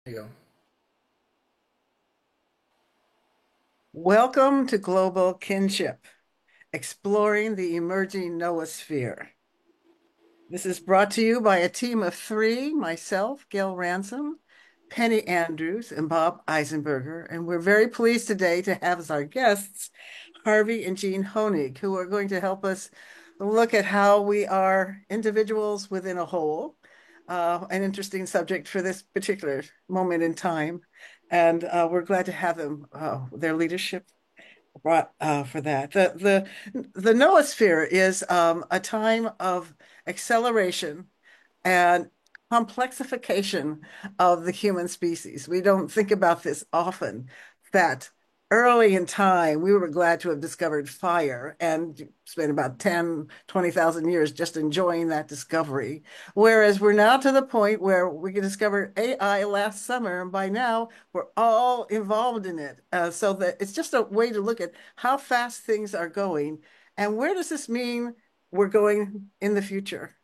You go. Welcome to Global Kinship, exploring the emerging noosphere. This is brought to you by a team of three, myself, Gail Ransom, Penny Andrews, and Bob Eisenberger. And we're very pleased today to have as our guests Harvey and Jean Honig, who are going to help us look at how we are individuals within a whole, an interesting subject for this particular moment in time. And we're glad to have them, their leadership brought for that. The noosphere is a time of acceleration and complexification of the human species. We don't think about this often, that early in time, we were glad to have discovered fire and spent about 10, 20,000 years just enjoying that discovery. Whereas we're now to the point where we can discover AI last summer, and by now we're all involved in it. So that it's just a way to look at how fast things are going and where does this mean we're going in the future.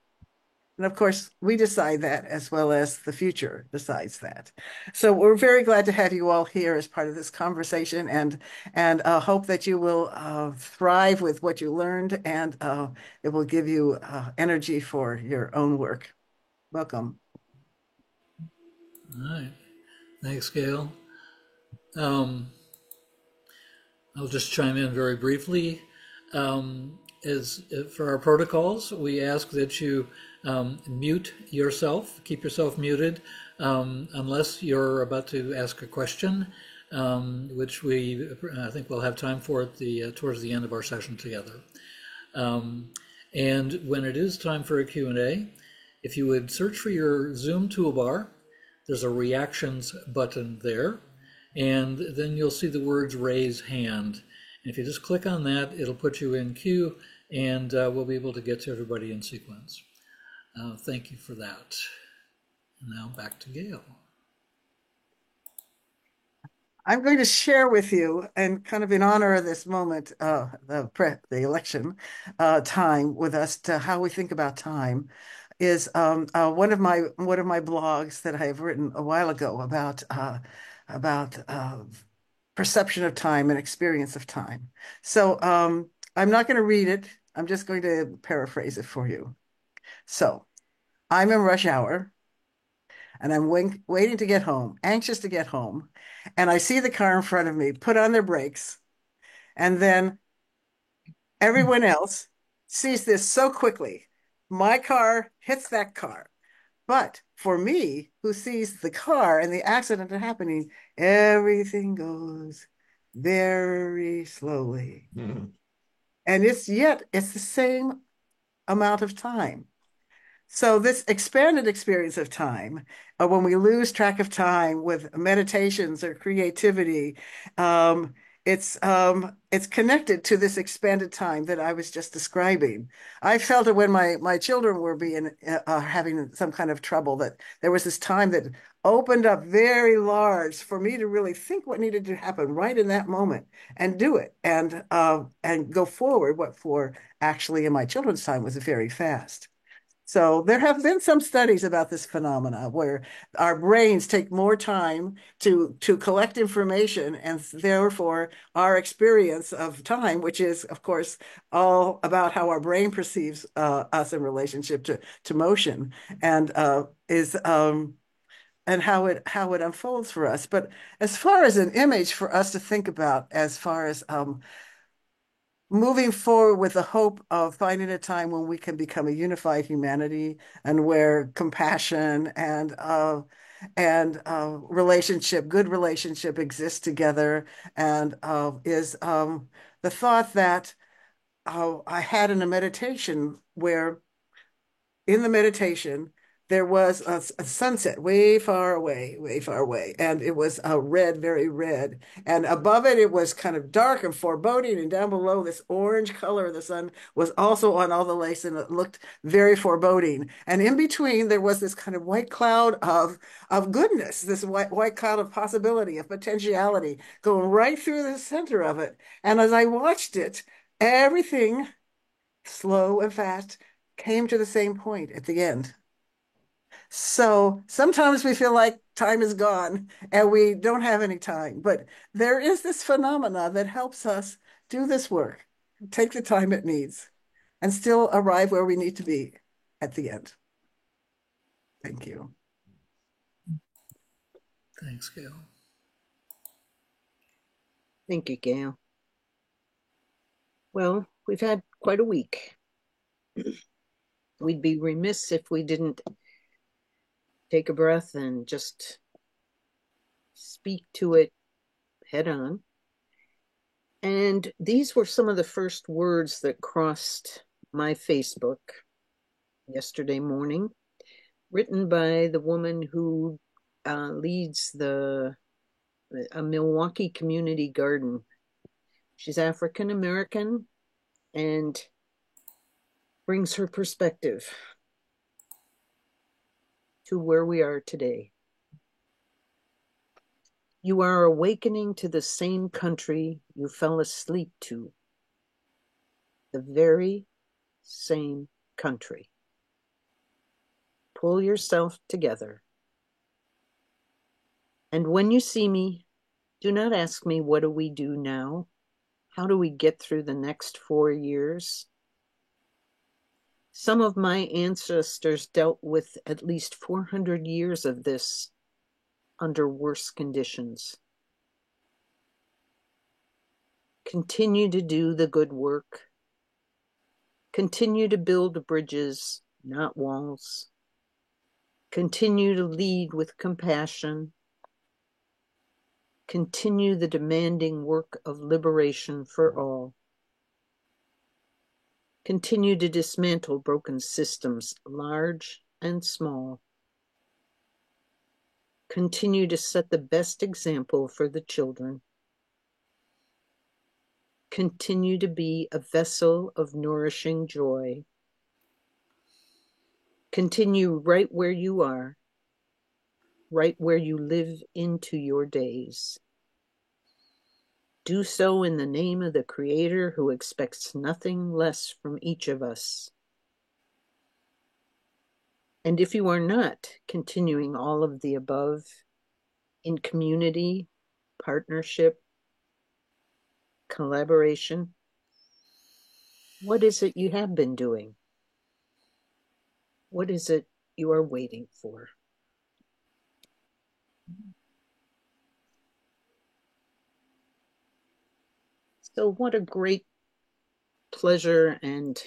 And of course, we decide that as well as the future decides that. So we're very glad to have you all here as part of this conversation and hope that you will thrive with what you learned and it will give you energy for your own work. Welcome. All right. Thanks, Gail. Um, I'll just chime in very briefly. As for our protocols, we ask that you mute yourself, keep yourself muted, unless you're about to ask a question, which we I think we'll have time for at the towards the end of our session together. Um, and when it is time for a Q&A, if you would search for your Zoom toolbar, there's a reactions button there, and then you'll see the words raise hand. And if you just click on that, it'll put you in queue, and we'll be able to get to everybody in sequence. Thank you for that. And now back to Gail. I'm going to share with you, and kind of in honor of this moment, the election time with us, to how we think about time, is one of my blogs that I have written a while ago about perception of time and experience of time. So I'm not going to read it. I'm just going to paraphrase it for you. So I'm in rush hour and I'm waiting to get home, anxious to get home. And I see the car in front of me put on their brakes. And then everyone else sees this so quickly. My car hits that car. But for me, who sees the car and the accident happening, everything goes very slowly. And it's the same amount of time. So this expanded experience of time, when we lose track of time with meditations or creativity, um, it's connected to this expanded time that I was just describing. I felt it when my children were being having some kind of trouble, that there was this time that opened up very large for me to really think what needed to happen right in that moment and do it and go forward. What for actually in my children's time was very fast. So there have been some studies about this phenomena where our brains take more time to collect information, and therefore our experience of time, which is of course all about how our brain perceives us in relationship to motion, and and how it unfolds for us. But as far as an image for us to think about, as far as moving forward with the hope of finding a time when we can become a unified humanity and where compassion and relationship, good relationship exists together, and is the thought that I had in a meditation where in the meditation, there was a sunset way far away, and it was red, very red. And above it, it was kind of dark and foreboding. And down below, this orange color of the sun was also on all the lakes, and it looked very foreboding. And in between, there was this kind of white cloud of goodness, this white cloud of possibility, of potentiality, going right through the center of it. And as I watched it, everything slow and fast, came to the same point at the end. So sometimes we feel like time is gone and we don't have any time. But there is this phenomena that helps us do this work, take the time it needs, and still arrive where we need to be at the end. Thank you. Thanks, Gail. Thank you, Gail. Well, we've had quite a week. We'd be remiss if we didn't take a breath and just speak to it head on. And these were some of the first words that crossed my Facebook yesterday morning, written by the woman who leads a Milwaukee community garden. She's African American and brings her perspective to where we are today. You are awakening to the same country you fell asleep to, the very same country. Pull yourself together. And when you see me, do not ask me, what do we do now? How do we get through the next 4 years? Some of my ancestors dealt with at least 400 years of this under worse conditions. Continue to do the good work. Continue to build bridges, not walls. Continue to lead with compassion. Continue the demanding work of liberation for all. Continue to dismantle broken systems, large and small. Continue to set the best example for the children. Continue to be a vessel of nourishing joy. Continue right where you are, right where you live into your days. Do so in the name of the Creator who expects nothing less from each of us. And if you are not continuing all of the above in community, partnership, collaboration, what is it you have been doing? What is it you are waiting for? So what a great pleasure and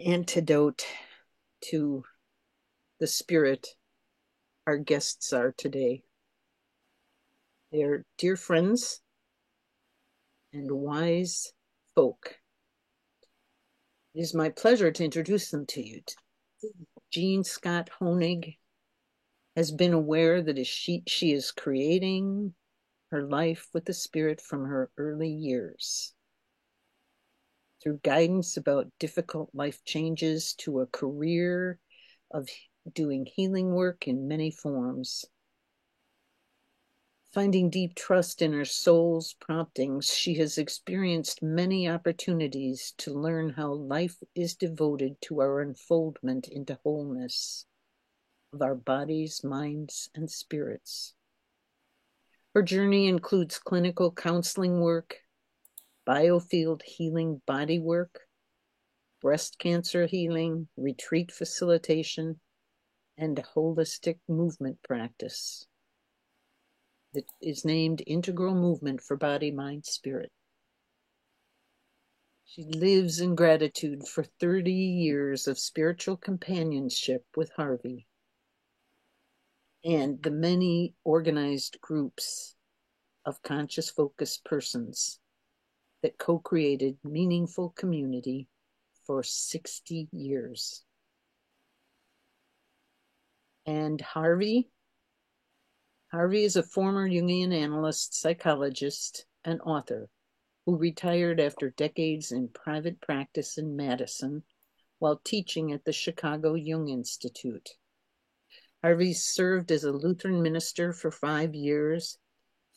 antidote to the spirit our guests are today. They're dear friends and wise folk. It is my pleasure to introduce them to you. Jean Scott Honig has been aware that she is creating her life with the spirit from her early years. Through guidance about difficult life changes to a career of doing healing work in many forms. Finding deep trust in her soul's promptings, she has experienced many opportunities to learn how life is devoted to our unfoldment into wholeness of our bodies, minds, and spirits. Her journey includes clinical counseling work, biofield healing body work, breast cancer healing, retreat facilitation, and holistic movement practice that is named Integral Movement for Body, Mind, Spirit. She lives in gratitude for 30 years of spiritual companionship with Harvey and the many organized groups of conscious focused persons that co-created meaningful community for 60 years. And Harvey is a former Jungian analyst, psychologist, and author who retired after decades in private practice in Madison while teaching at the Chicago Jung Institute. Harvey served as a Lutheran minister for 5 years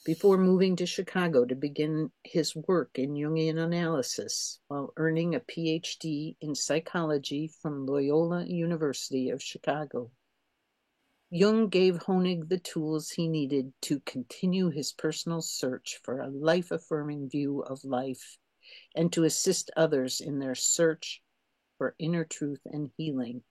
before moving to Chicago to begin his work in Jungian analysis while earning a PhD in psychology from Loyola University of Chicago. Jung gave Honig the tools he needed to continue his personal search for a life-affirming view of life and to assist others in their search for inner truth and healing.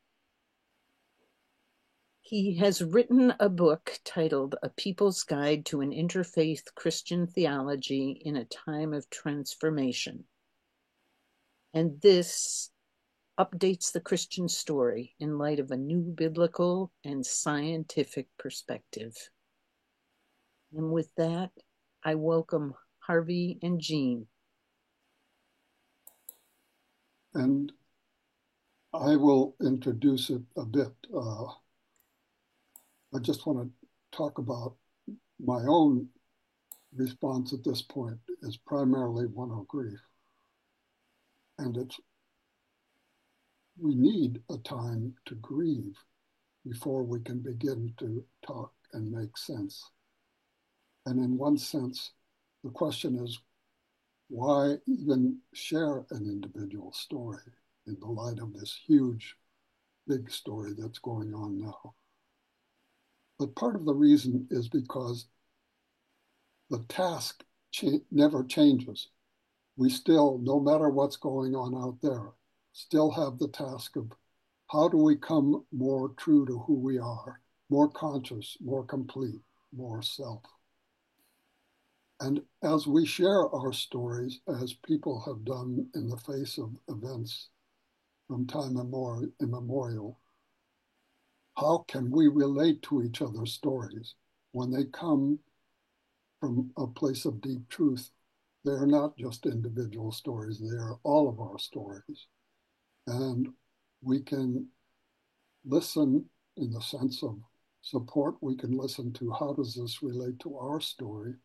He has written a book titled A People's Guide to an Interfaith Christian Theology in a Time of Transformation. And this updates the Christian story in light of a new biblical and scientific perspective. And with that, I welcome Harvey and Jean. And I will introduce it a bit. I just want to talk about my own response at this point is primarily one of grief. And we need a time to grieve before we can begin to talk and make sense. And in one sense, the question is, why even share an individual story in the light of this huge, big story that's going on now? But part of the reason is because the task never changes. We still, no matter what's going on out there, still have the task of how do we come more true to who we are, more conscious, more complete, more self. And as we share our stories, as people have done in the face of events from time immemorial, how can we relate to each other's stories when they come from a place of deep truth? They are not just individual stories, they are all of our stories. And we can listen in the sense of support. We can listen to how does this relate to our story,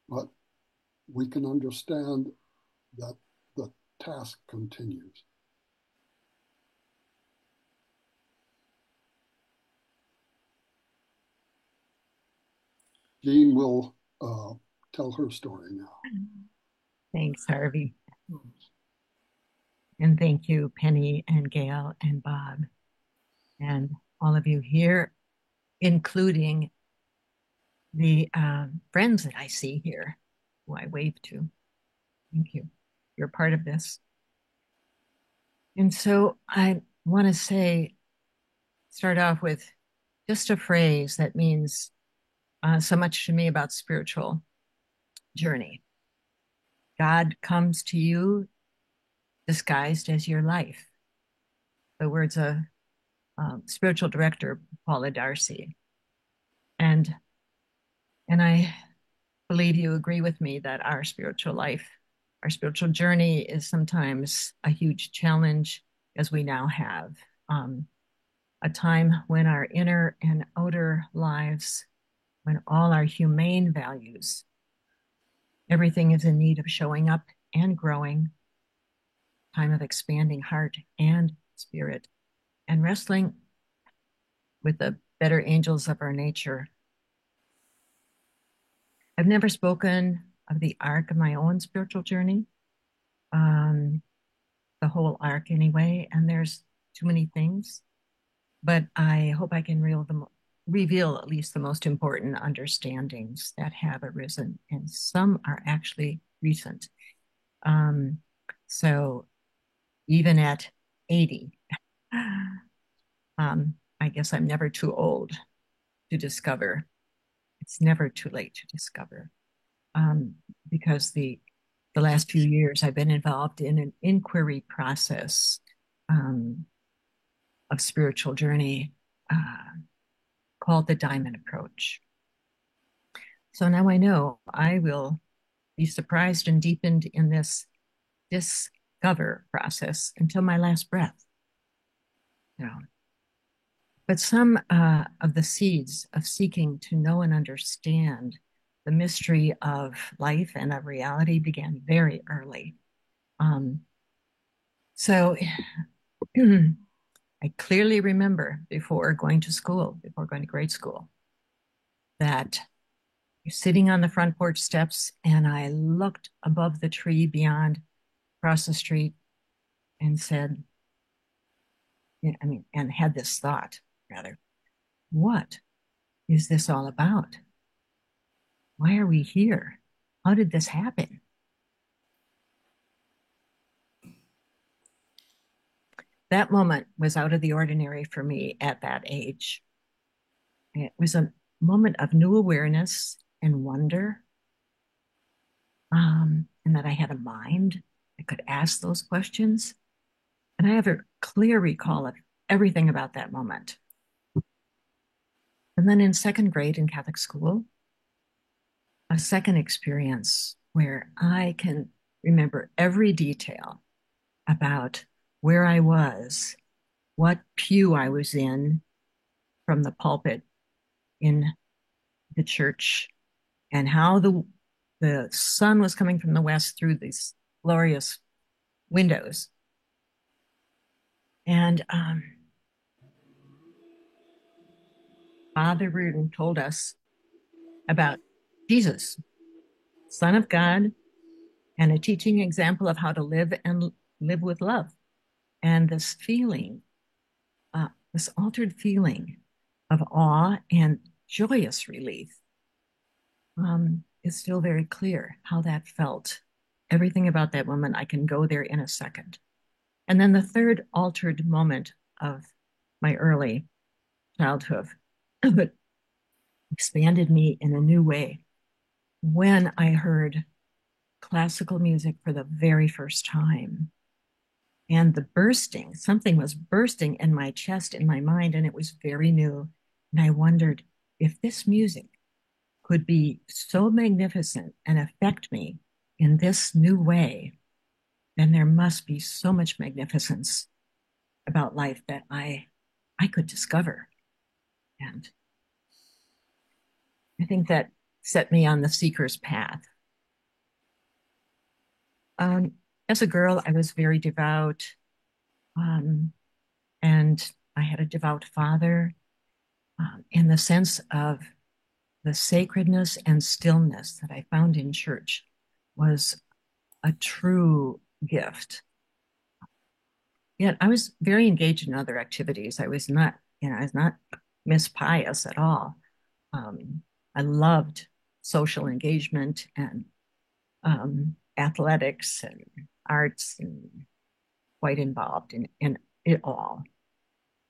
but we can understand that the task continues. Jean will tell her story now. Thanks, Harvey. And thank you, Penny and Gail and Bob, and all of you here, including the friends that I see here, who I wave to. Thank you. You're part of this. And so I want to start off with just a phrase that means so much to me about spiritual journey. God comes to you disguised as your life. The words of spiritual director Paula Darcy. And I believe you agree with me that our spiritual life, our spiritual journey is sometimes a huge challenge, as we now have. A time when our inner and outer lives, when all our humane values, everything is in need of showing up and growing, time of expanding heart and spirit, and wrestling with the better angels of our nature. I've never spoken of the arc of my own spiritual journey, the whole arc anyway, and there's too many things, but I hope I can reveal at least the most important understandings that have arisen, and some are actually recent. So even at 80, I guess I'm never too old to discover. It's never too late to discover, because the last few years I've been involved in an inquiry process of spiritual journey called the Diamond Approach. So now I know I will be surprised and deepened in this discover process until my last breath. You know. But some of the seeds of seeking to know and understand the mystery of life and of reality began very early. So I clearly remember before going to grade school, that sitting on the front porch steps, and I looked above the tree beyond, across the street, and said, and had this thought, rather, what is this all about? Why are we here? How did this happen? That moment was out of the ordinary for me at that age. It was a moment of new awareness and wonder, and that I had a mind that could ask those questions. And I have a clear recall of everything about that moment. And then in second grade in Catholic school, a second experience where I can remember every detail about where I was, what pew I was in from the pulpit in the church, and how the sun was coming from the west through these glorious windows. And Father Reardon told us about Jesus, Son of God, and a teaching example of how to live and live with love. And this feeling, this altered feeling of awe and joyous relief, is still very clear how that felt. Everything about that woman, I can go there in a second. And then the third altered moment of my early childhood, but expanded me in a new way, when I heard classical music for the very first time. And the bursting, something was bursting in my chest, in my mind, and it was very new. And I wondered if this music could be so magnificent and affect me in this new way, then there must be so much magnificence about life that I could discover. And I think that set me on the seeker's path. As a girl, I was very devout, and I had a devout father, in the sense of the sacredness and stillness that I found in church was a true gift. Yet I was very engaged in other activities. I was not Miss Pious at all. I loved social engagement and athletics and arts, and quite involved in it all.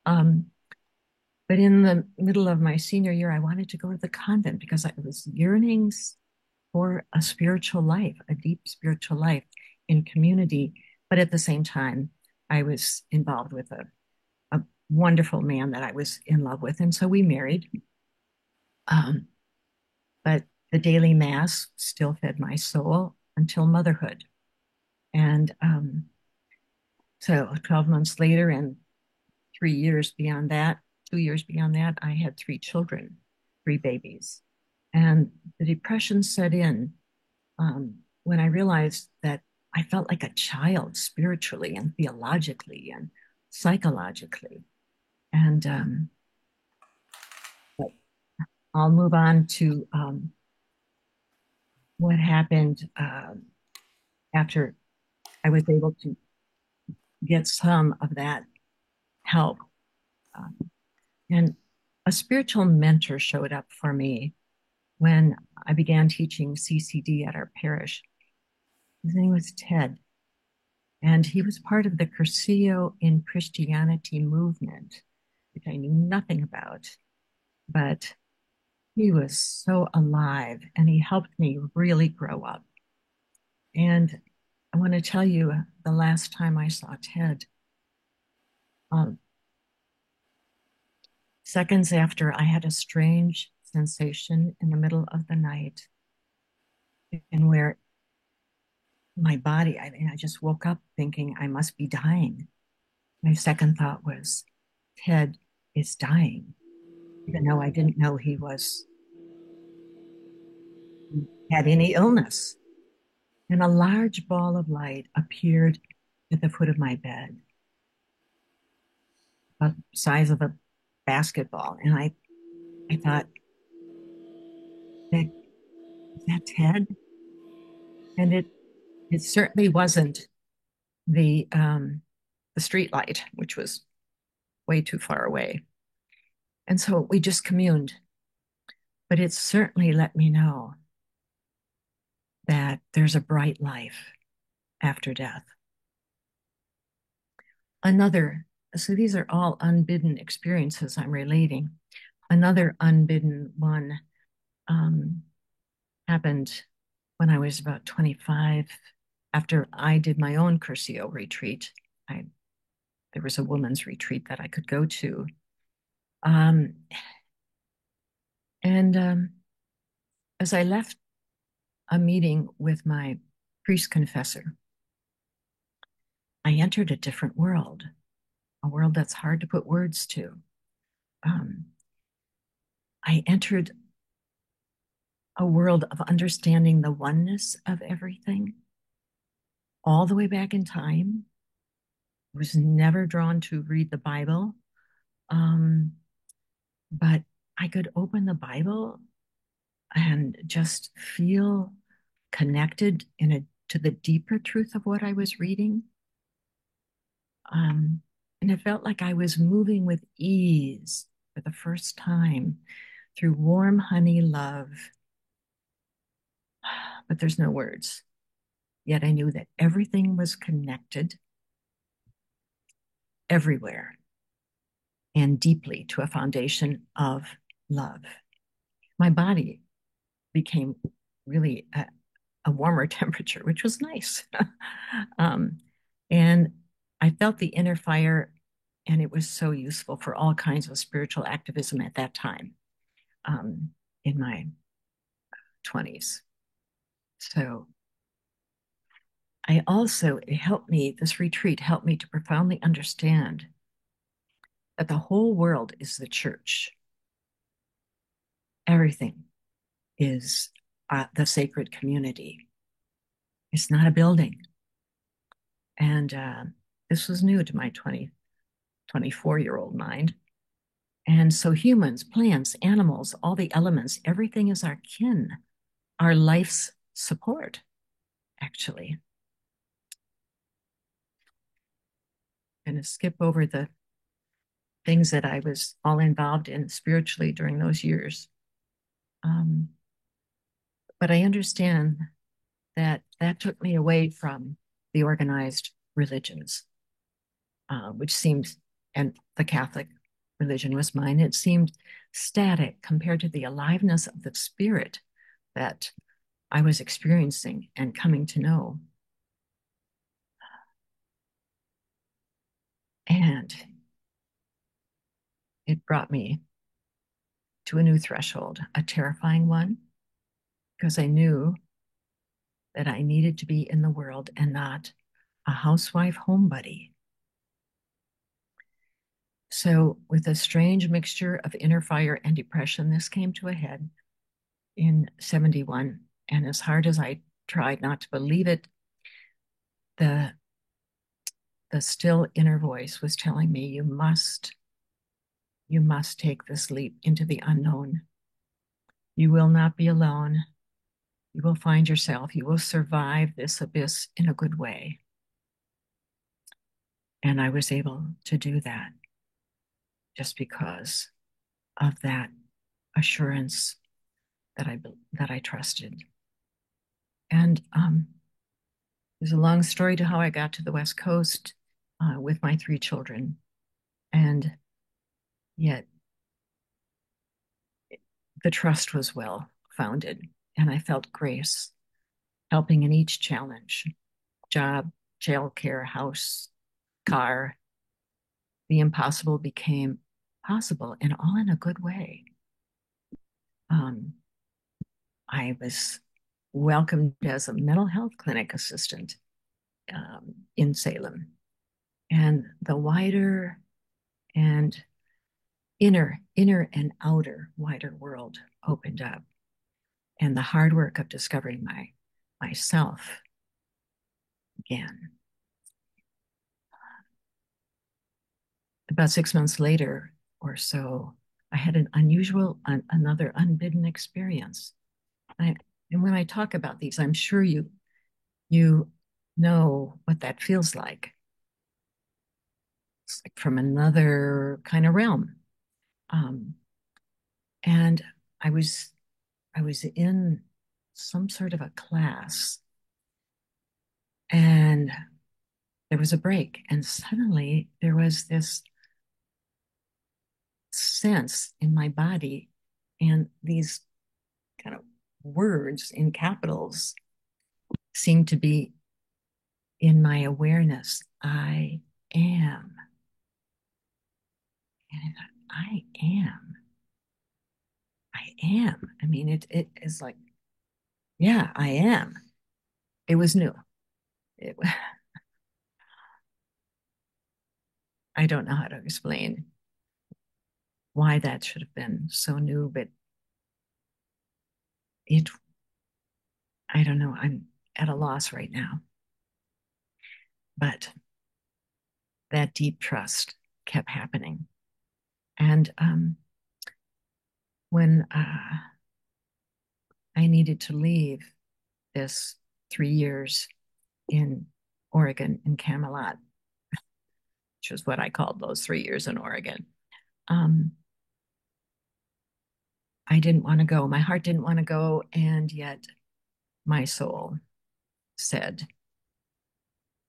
But in the middle of my senior year, I wanted to go to the convent because I was yearning for a spiritual life, a deep spiritual life in community. But at the same time, I was involved with a wonderful man that I was in love with. And so we married. But the daily mass still fed my soul until motherhood. And so 12 months later, and 3 years beyond that, 2 years beyond that, I had 3 children, 3 babies. And the depression set in when I realized that I felt like a child spiritually and theologically and psychologically. And I'll move on to what happened after I was able to get some of that help. And a spiritual mentor showed up for me when I began teaching CCD at our parish. His name was Ted, and he was part of the Cursillo in Christianity movement, which I knew nothing about, but he was so alive, and he helped me really grow up. And I want to tell you, the last time I saw Ted, seconds after, I had a strange sensation in the middle of the night, and where my body, I just woke up thinking I must be dying. My second thought was, Ted is dying, even though I didn't know he had any illness. And a large ball of light appeared at the foot of my bed, the size of a basketball. And I thought that That's head. And it certainly wasn't the street light, which was way too far away. And so we just communed. But it certainly let me know that there's a bright life after death. So these are all unbidden experiences I'm relating. Another unbidden one happened when I was about 25, after I did my own Curcio retreat. There was a woman's retreat that I could go to. As I left a meeting with my priest confessor, I entered a different world, a world that's hard to put words to. I entered a world of understanding the oneness of everything, all the way back in time. I was never drawn to read the Bible, but I could open the Bible and just feel connected to the deeper truth of what I was reading. And it felt like I was moving with ease for the first time through warm honey love. But there's no words. Yet I knew that everything was connected everywhere and deeply to a foundation of love. My body became really a warmer temperature, which was nice. And I felt the inner fire, and it was so useful for all kinds of spiritual activism at that time, in my 20s. So this retreat helped me to profoundly understand that the whole world is the church. Everything is the sacred community. It's not a building. And this was new to my 24-year-old mind. And so humans, plants, animals, all the elements, everything is our kin, our life's support, actually. I'm going to skip over the things that I was all involved in spiritually during those years. But I understand that took me away from the organized religions, which seemed, and the Catholic religion was mine, it seemed static compared to the aliveness of the spirit that I was experiencing and coming to know. And it brought me to a new threshold, a terrifying one, because I knew that I needed to be in the world and not a housewife homebody. So with a strange mixture of inner fire and depression, this came to a head in 71. And as hard as I tried not to believe it, the still inner voice was telling me, you must take this leap into the unknown. You will not be alone. You will find yourself. You will survive this abyss in a good way. And I was able to do that just because of that assurance that I trusted. And there's a long story to how I got to the West Coast with my 3 children. And yet the trust was well founded, and I felt grace helping in each challenge: job, childcare, house, car. The impossible became possible, and all in a good way. I was welcomed as a mental health clinic assistant in Salem, and the wider and inner and outer wider world opened up, and the hard work of discovering myself began. About 6 months later or so, I had another unbidden experience. And when I talk about these, I'm sure you know what that feels like. It's like from another kind of realm. Um, and I was in some sort of a class, and there was a break, and suddenly there was this sense in my body, and these kind of words in capitals seemed to be in my awareness. I am. And I thought, I am. I am. I mean, it is like, yeah, I am. It was new. It, I don't know how to explain why that should have been so new, but it, I don't know. I'm at a loss right now. But that deep trust kept happening. And when I needed to leave this 3 years in Oregon, in Camelot, which was what I called those 3 years in Oregon, um, I didn't want to go. My heart didn't want to go. And yet my soul said,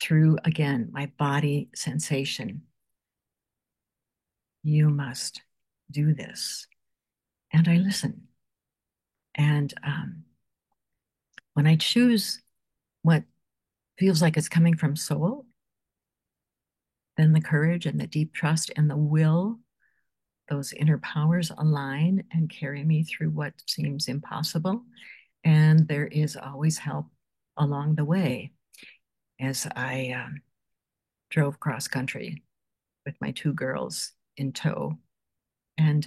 through again my body sensation, you must do this. And I listened. And when I choose what feels like it's coming from soul, then the courage and the deep trust and the will, those inner powers align and carry me through what seems impossible. And there is always help along the way. As I drove cross country with my 2 girls in tow, and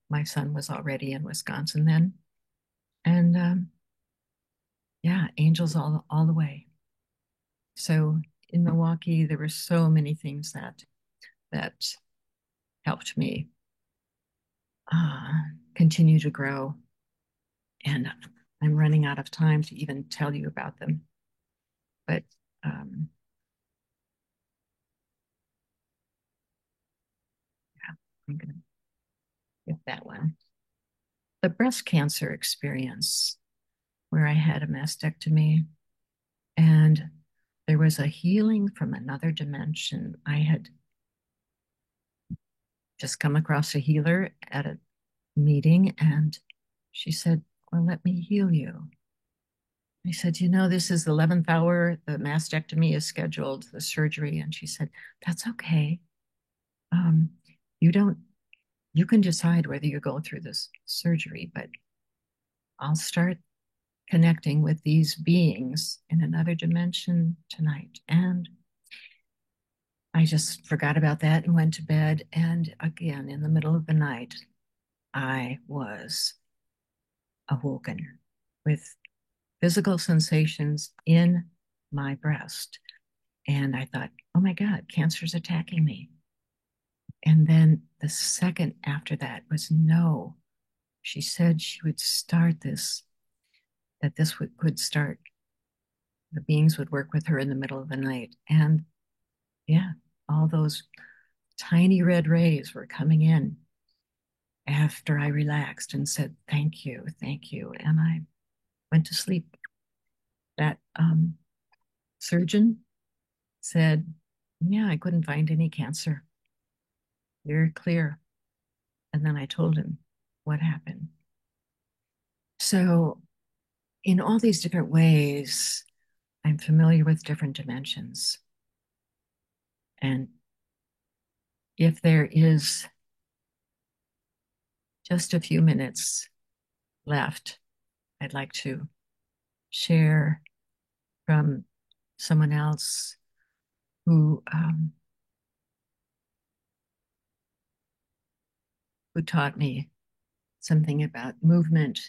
my son was already in Wisconsin then. And yeah, angels all the way. So in Milwaukee, there were so many things that helped me continue to grow. And I'm running out of time to even tell you about them. But yeah, I'm going to get that one. The breast cancer experience, where I had a mastectomy, and there was a healing from another dimension. I had just come across a healer at a meeting, and she said, well, let me heal you. I said, this is the 11th hour. The mastectomy is scheduled, the surgery. And she said, that's okay. You can decide whether you go through this surgery, but I'll start connecting with these beings in another dimension tonight. And I just forgot about that and went to bed. And again, in the middle of the night, I was awoken with physical sensations in my breast. And I thought, oh my God, cancer's attacking me. And then the second after that was no. She said she would start this, that this would start, the beings would work with her in the middle of the night. And yeah, all those tiny red rays were coming in after I relaxed and said, thank you, thank you. And I went to sleep. That surgeon said, yeah, I couldn't find any cancer. You're clear. And then I told him what happened. So in all these different ways, I'm familiar with different dimensions. And if there is just a few minutes left, I'd like to share from someone else who taught me something about movement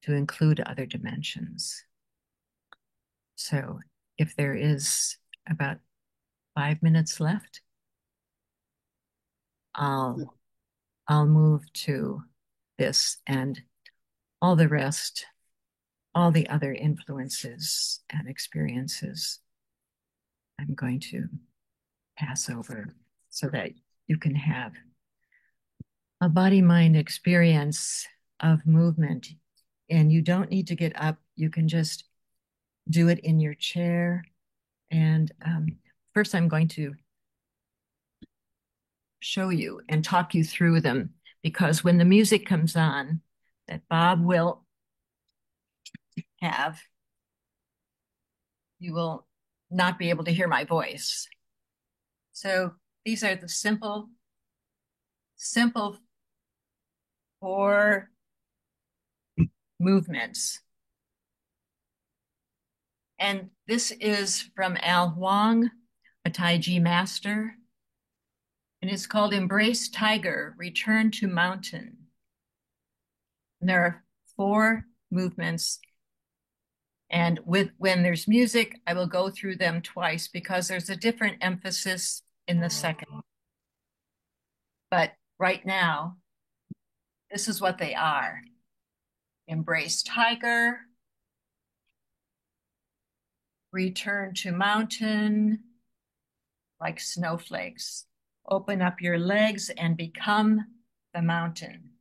to include other dimensions. So if there is about 5 minutes left, I'll move to this, and all the rest all the other influences and experiences I'm going to pass over so that you can have a body-mind experience of movement. And you don't need to get up. You can just do it in your chair. And first I'm going to show you and talk you through them, because when the music comes on that Bob will have, you will not be able to hear my voice. So these are the simple 4 movements. And this is from Al Huang, a Tai Chi master. And it's called Embrace Tiger, Return to Mountain. And there are 4 movements. And when there's music, I will go through them twice because there's a different emphasis in the second. But right now, this is what they are. Embrace Tiger, return to mountain, like snowflakes. Open up your legs and become the mountain.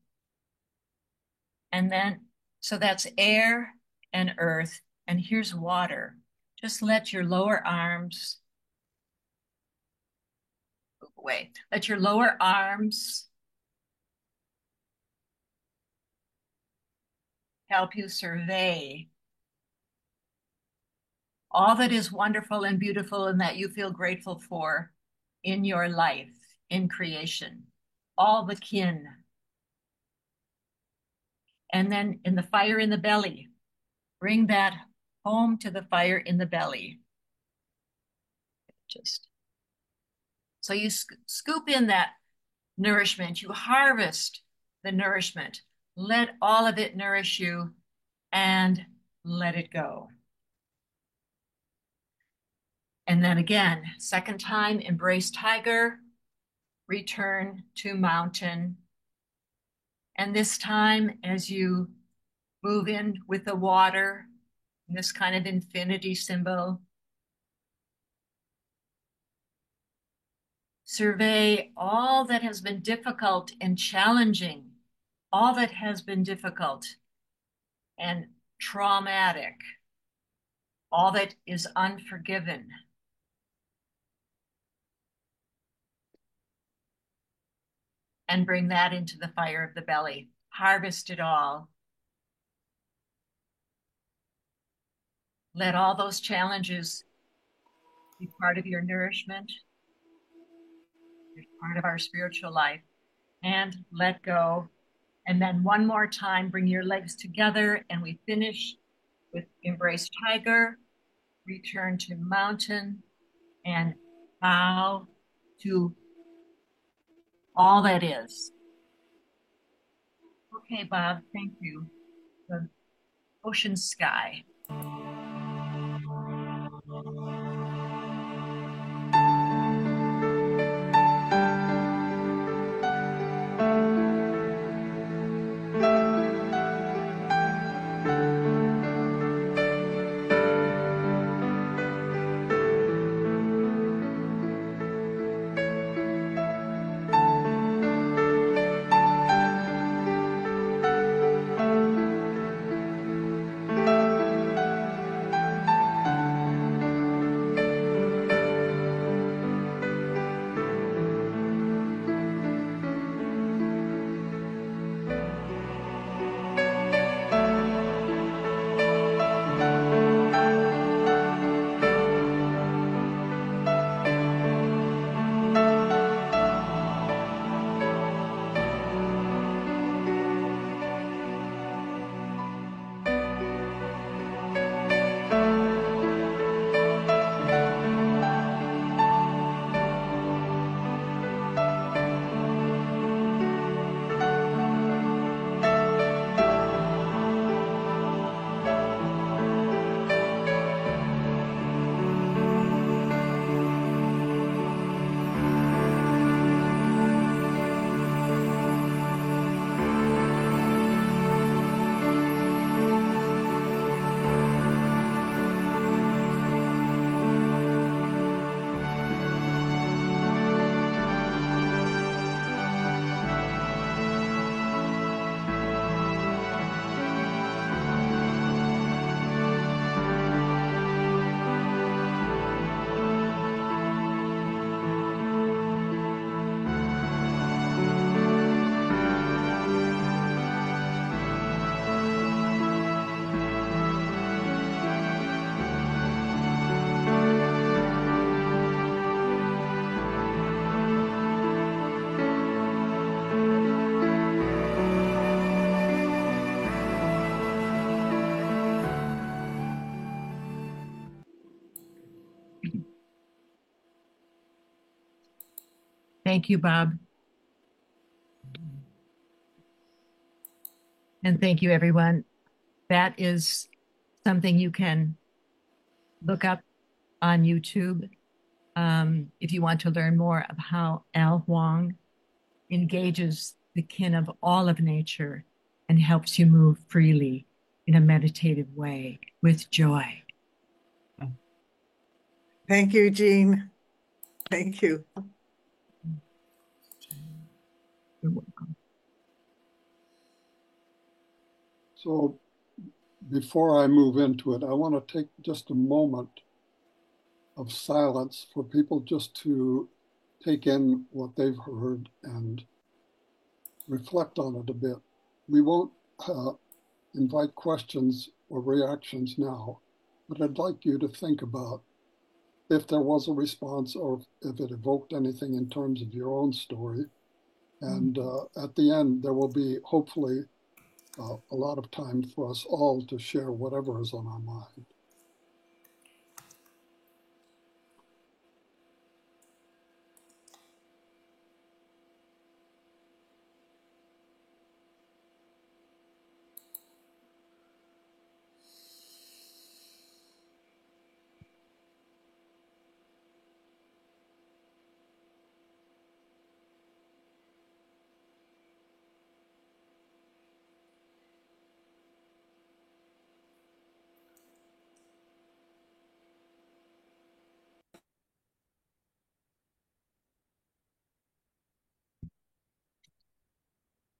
And then, so that's air and earth, and here's water. Just let your lower arms move away. Let your lower arms help you survey all that is wonderful and beautiful and that you feel grateful for in your life, in creation, all the kin. And then in the fire in the belly, bring that home to the fire in the belly. Just so you scoop in that nourishment, you harvest the nourishment, let all of it nourish you and let it go. And then again, second time, embrace tiger, return to mountain. And this time, as you move in with the water, this kind of infinity symbol, survey all that has been difficult and challenging, all that has been difficult and traumatic, all that is unforgiven. And bring that into the fire of the belly. Harvest it all. Let all those challenges be part of your nourishment, part of our spiritual life, and let go. And then one more time, bring your legs together, and we finish with embrace tiger, return to mountain, and bow to all that is. Okay, Bob, thank you. The ocean sky. thank you, Bob. And thank you, everyone. That is something you can look up on YouTube if you want to learn more of how Al Huang engages the kin of all of nature and helps you move freely in a meditative way with joy. Thank you, Jean. Thank you. You're welcome. So before I move into it, I want to take just a moment of silence for people just to take in what they've heard and reflect on it a bit. We won't invite questions or reactions now, but I'd like you to think about if there was a response or if it evoked anything in terms of your own story. And at the end, there will be hopefully a lot of time for us all to share whatever is on our mind.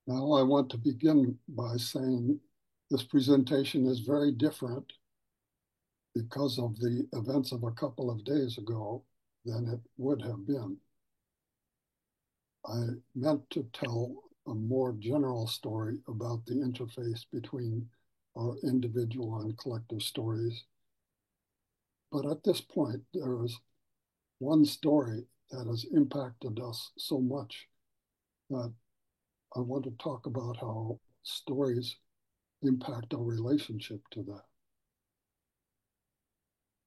Now I want to begin by saying this presentation is very different because of the events of a couple of days ago than it would have been. I meant to tell a more general story about the interface between our individual and collective stories. But at this point, there is one story that has impacted us so much that I want to talk about how stories impact our relationship to that.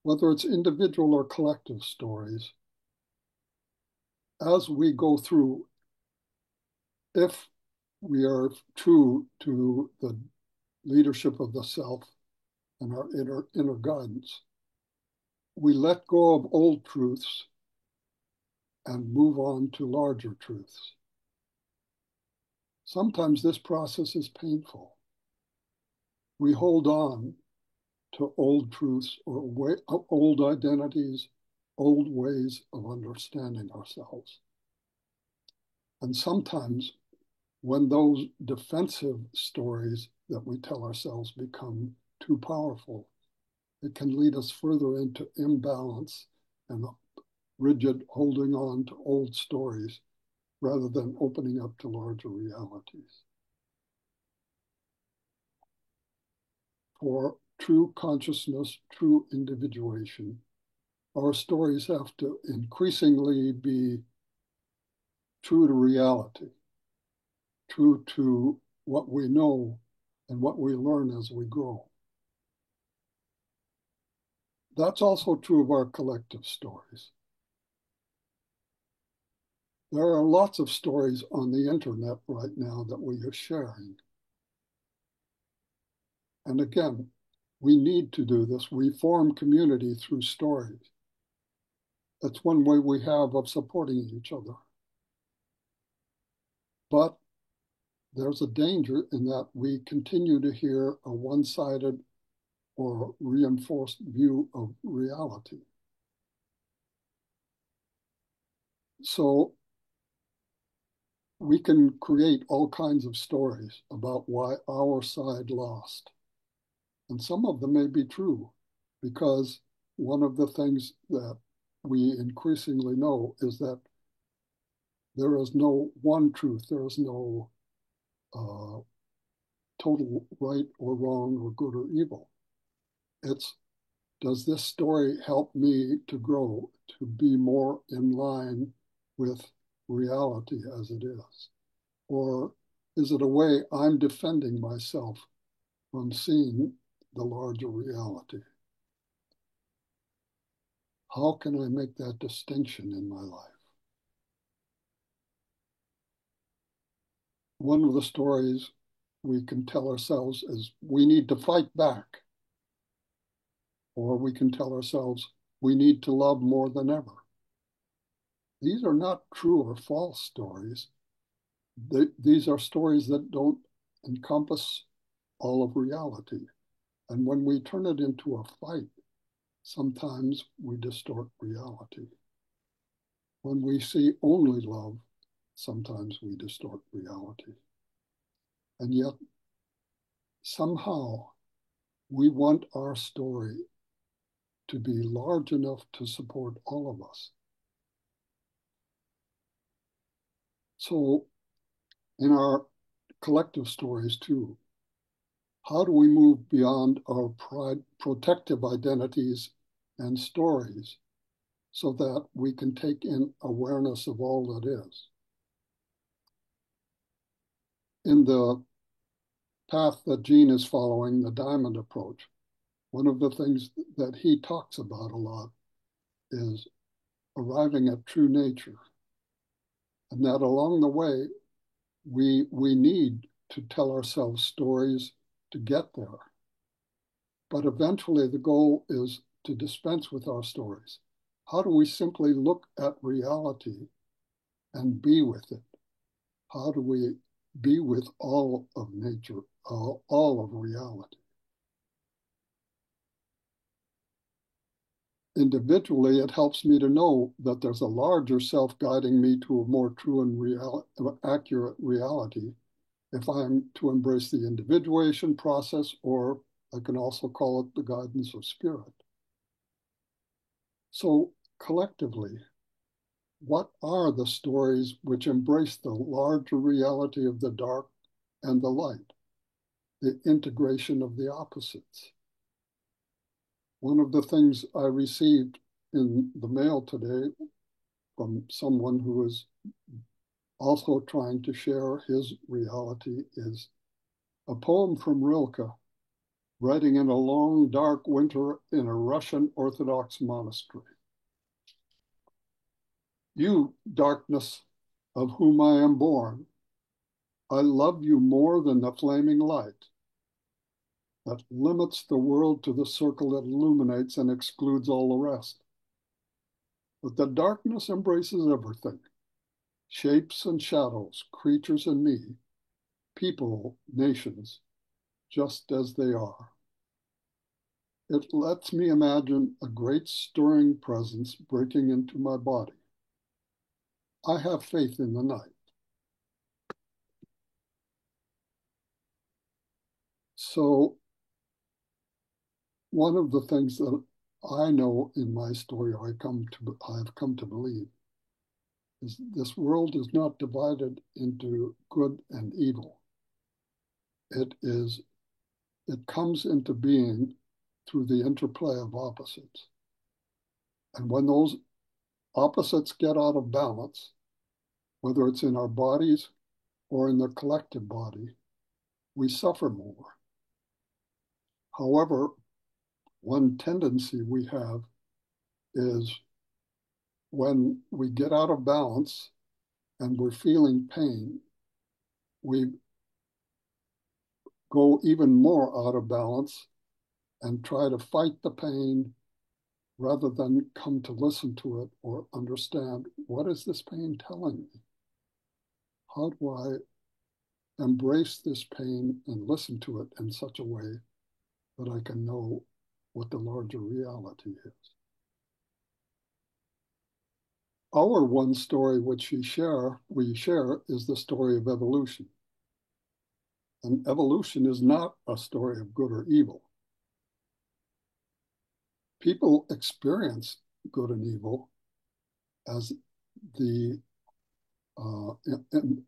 Whether it's individual or collective stories, as we go through, if we are true to the leadership of the self and our inner guidance, we let go of old truths and move on to larger truths. Sometimes this process is painful. We hold on to old truths or old identities, old ways of understanding ourselves. And sometimes when those defensive stories that we tell ourselves become too powerful, it can lead us further into imbalance and rigid holding on to old stories rather than opening up to larger realities. For true consciousness, true individuation, our stories have to increasingly be true to reality, true to what we know and what we learn as we grow. That's also true of our collective stories. There are lots of stories on the internet right now that we are sharing. And again, we need to do this. We form community through stories. That's one way we have of supporting each other. But there's a danger in that we continue to hear a one-sided or reinforced view of reality. So we can create all kinds of stories about why our side lost. And some of them may be true, because one of the things that we increasingly know is that there is no one truth. There is no total right or wrong or good or evil. It's, does this story help me to grow, to be more in line with reality as it is? Or is it a way I'm defending myself from seeing the larger reality? How can I make that distinction in my life? one of the stories we can tell ourselves is we need to fight back. Or we can tell ourselves we need to love more than ever. These are not true or false stories. These are stories that don't encompass all of reality. And when we turn it into a fight, sometimes we distort reality. When we see only love, sometimes we distort reality. And yet, somehow, we want our story to be large enough to support all of us. So, in our collective stories too, how do we move beyond our protective identities and stories so that we can take in awareness of all that is? In the path that Gene is following, the diamond approach, one of the things that he talks about a lot is arriving at true nature. And that along the way, we need to tell ourselves stories to get there. But eventually the goal is to dispense with our stories. How do we simply look at reality and be with it? How do we be with all of nature, all of reality? Individually, it helps me to know that there's a larger self guiding me to a more true and accurate reality if I'm to embrace the individuation process, or I can also call it the guidance of spirit. So collectively, what are the stories which embrace the larger reality of the dark and the light, the integration of the opposites? One of the things I received in the mail today from someone who is also trying to share his reality is a poem from Rilke, writing in a long, dark winter in a Russian Orthodox monastery. You, darkness, of whom I am born, I love you more than the flaming light that limits the world to the circle that illuminates and excludes all the rest. But the darkness embraces everything, shapes and shadows, creatures and me, people, nations, just as they are. It lets me imagine a great stirring presence breaking into my body. I have faith in the night. So one of the things that I know in my story, I've come to believe, is this world is not divided into good and evil. It comes into being through the interplay of opposites. And when those opposites get out of balance, whether it's in our bodies or in the collective body, we suffer more. However, one tendency we have is when we get out of balance and we're feeling pain, we go even more out of balance and try to fight the pain rather than come to listen to it or understand, what is this pain telling me? How do I embrace this pain and listen to it in such a way that I can know what the larger reality is? Our one story which we share is the story of evolution. And evolution is not a story of good or evil. People experience good and evil as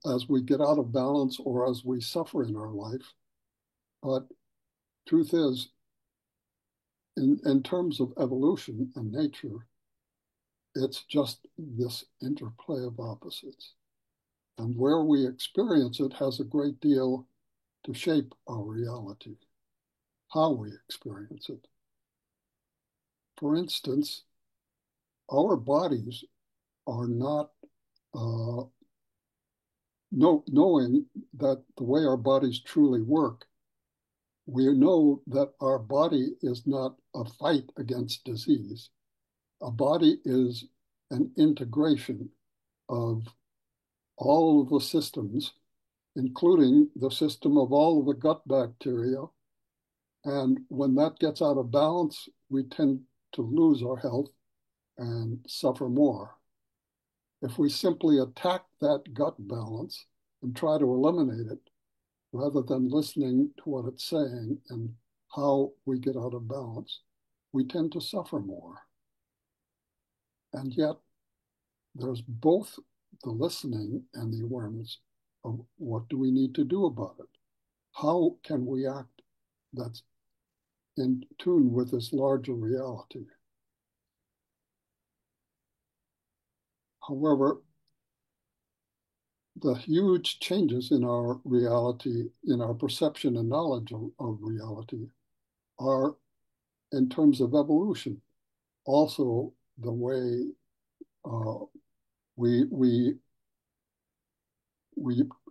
as we get out of balance or as we suffer in our life. But truth is, in terms of evolution and nature, it's just this interplay of opposites. And where we experience it has a great deal to shape our reality, how we experience it. For instance, our bodies are not knowing that the way our bodies truly work, we know that our body is not a fight against disease. A body is an integration of all of the systems, including the system of all of the gut bacteria. And when that gets out of balance, we tend to lose our health and suffer more. If we simply attack that gut balance and try to eliminate it, rather than listening to what it's saying and how we get out of balance, we tend to suffer more. And yet, there's both the listening and the awareness of what do we need to do about it? How can we act that's in tune with this larger reality? However, the huge changes in our reality, in our perception and knowledge of reality, are in terms of evolution. Also, the way we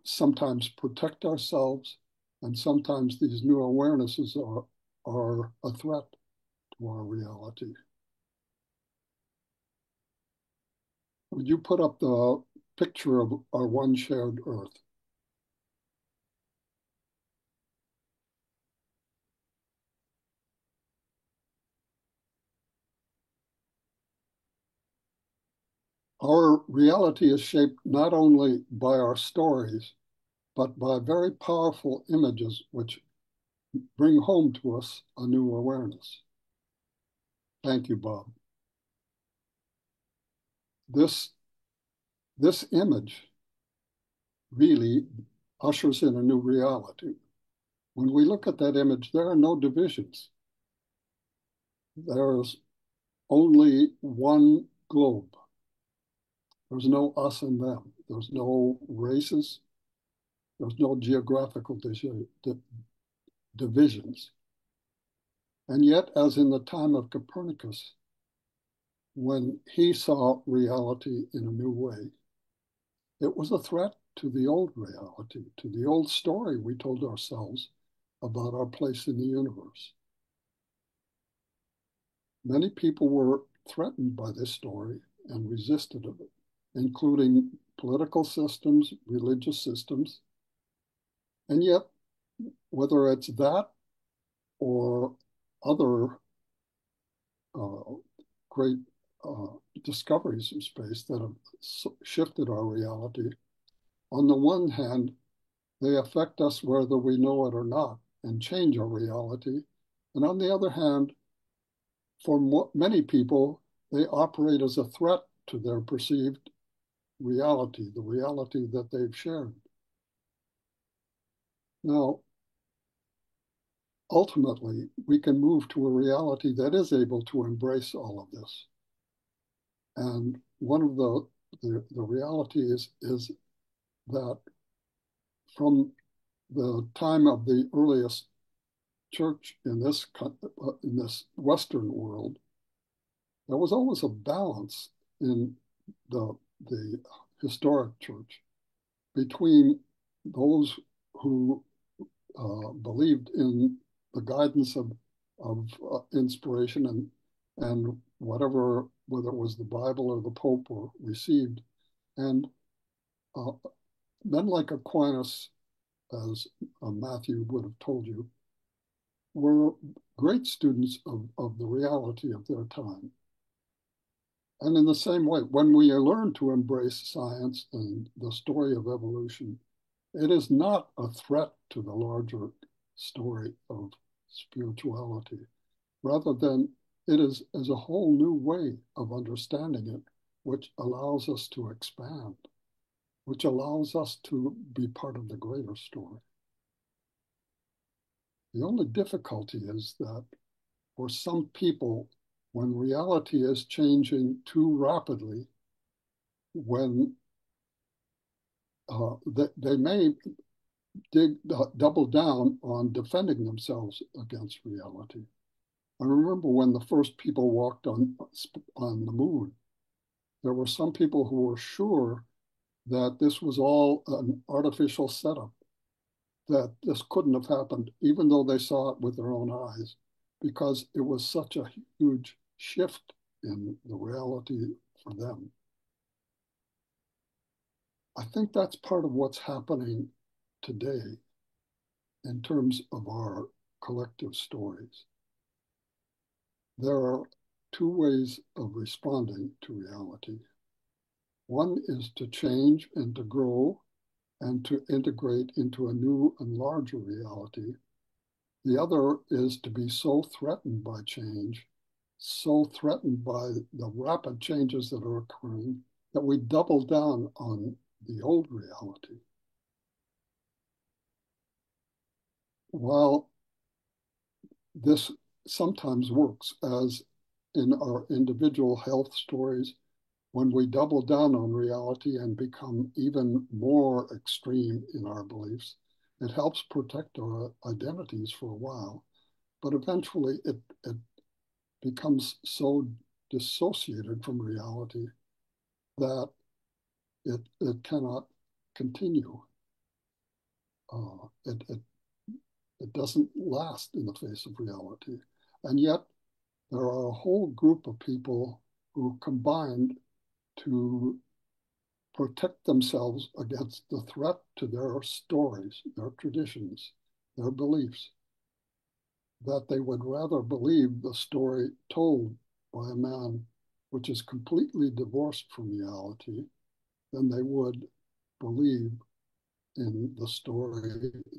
sometimes protect ourselves, and sometimes these new awarenesses are a threat to our reality. Would you put up the picture of our one shared earth? Our reality is shaped not only by our stories, but by very powerful images which bring home to us a new awareness. Thank you, Bob. This image really ushers in a new reality. When we look at that image, there are no divisions. There's only one globe. There's no us and them. There's no races. There's no geographical divisions. And yet, as in the time of Copernicus, when he saw reality in a new way, it was a threat to the old reality, to the old story we told ourselves about our place in the universe. Many people were threatened by this story and resisted it, including political systems, religious systems. And yet, whether it's that or other great discoveries in space that have shifted our reality, on the one hand, they affect us whether we know it or not and change our reality. And on the other hand, for many people, they operate as a threat to their perceived reality, the reality that they've shared. Now, ultimately, we can move to a reality that is able to embrace all of this. And one of the realities is that from the time of the earliest church in this Western world, there was always a balance in the historic church between those who believed in the guidance of inspiration and whatever, whether it was the Bible or the Pope or received, and men like Aquinas, as Matthew would have told you, were great students of the reality of their time. And in the same way, when we learn to embrace science and the story of evolution, it is not a threat to the larger story of spirituality. Rather than it is a whole new way of understanding it, which allows us to expand, which allows us to be part of the greater story. The only difficulty is that for some people, when reality is changing too rapidly, when they may double down on defending themselves against reality. I remember when the first people walked on the moon, there were some people who were sure that this was all an artificial setup, that this couldn't have happened, even though they saw it with their own eyes, because it was such a huge shift in the reality for them. I think that's part of what's happening today in terms of our collective stories. There are two ways of responding to reality. One is to change and to grow and to integrate into a new and larger reality. The other is to be so threatened by change, so threatened by the rapid changes that are occurring, that we double down on the old reality. While this sometimes works, as in our individual health stories, when we double down on reality and become even more extreme in our beliefs, it helps protect our identities for a while. But eventually it becomes so dissociated from reality that it cannot continue. It doesn't last in the face of reality. And yet there are a whole group of people who combined to protect themselves against the threat to their stories, their traditions, their beliefs, that they would rather believe the story told by a man which is completely divorced from reality than they would believe in the story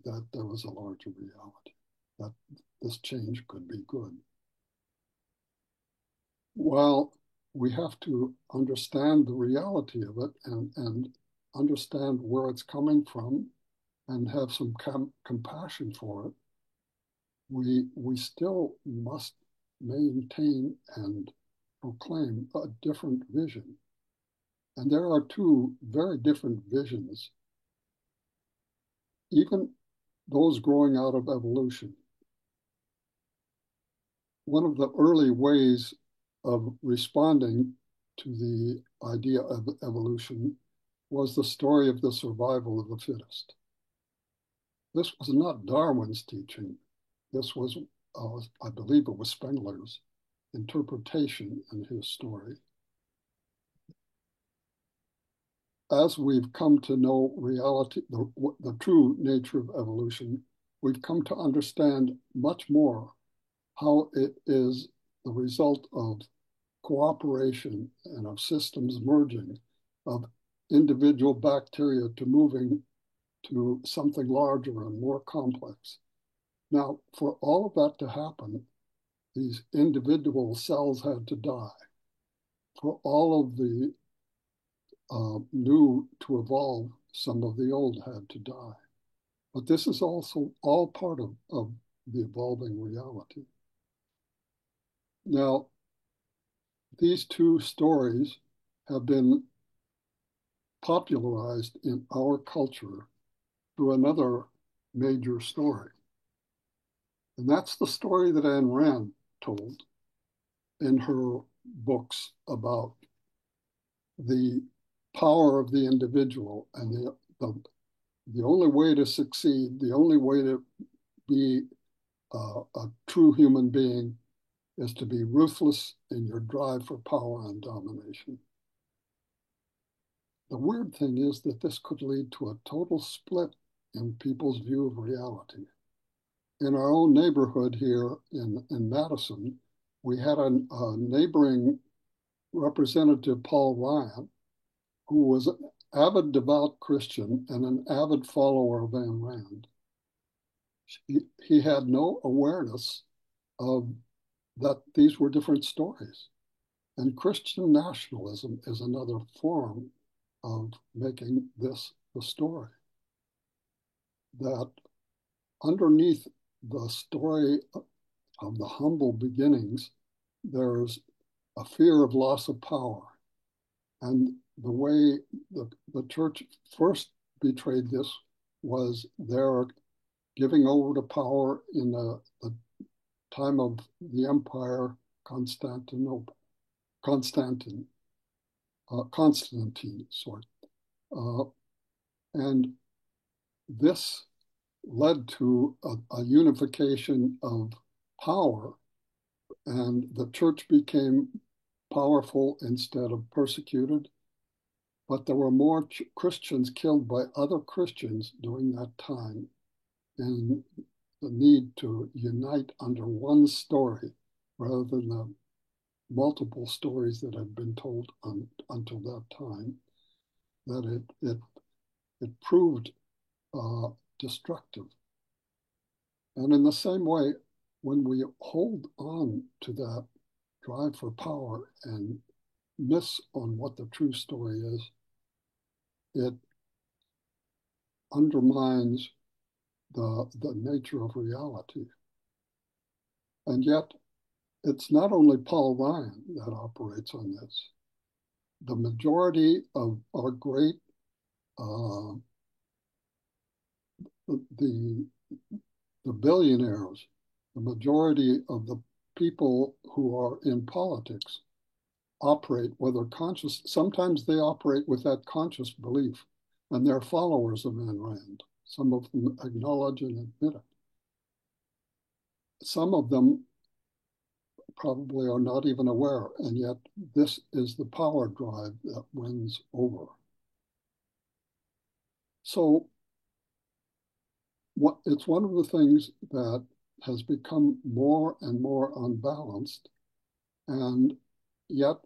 that there was a larger reality, that this change could be good. While we have to understand the reality of it and understand where it's coming from and have some compassion for it, we still must maintain and proclaim a different vision. And there are two very different visions, even those growing out of evolution. One of the early ways of responding to the idea of evolution was the story of the survival of the fittest. This was not Darwin's teaching. This was, I believe it was Spengler's interpretation in his story. As we've come to know reality, the true nature of evolution, we've come to understand much more how it is the result of cooperation and of systems merging, of individual bacteria to moving to something larger and more complex. Now, for all of that to happen, these individual cells had to die. For all of the new to evolve, some of the old had to die. But this is also all part of the evolving reality. Now, these two stories have been popularized in our culture through another major story. And that's the story that Ayn Rand told in her books about the power of the individual and the only way to succeed, the only way to be a true human being is to be ruthless in your drive for power and domination. The weird thing is that this could lead to a total split in people's view of reality. In our own neighborhood here in Madison, we had a neighboring representative, Paul Ryan, who was an avid devout Christian and an avid follower of Ayn Rand. He had no awareness of that these were different stories. And Christian nationalism is another form of making this the story. That underneath the story of the humble beginnings, there's a fear of loss of power. And the way the church first betrayed this was their giving over to power in the time of the empire, Constantine, sorry. Uh, and this led to a unification of power, and the church became powerful instead of persecuted. But there were more Christians killed by other Christians during that time, and the need to unite under one story rather than the multiple stories that had been told until that time, that it proved destructive. And in the same way, when we hold on to that drive for power and miss on what the true story is, it undermines the nature of reality. And yet, it's not only Paul Ryan that operates on this. The majority of our great, the billionaires, the majority of the people who are in politics operate, whether conscious, sometimes they operate with that conscious belief, and they're followers of Ayn Rand. Some of them acknowledge and admit it. Some of them probably are not even aware, and yet this is the power drive that wins over. So it's one of the things that has become more and more unbalanced, and yet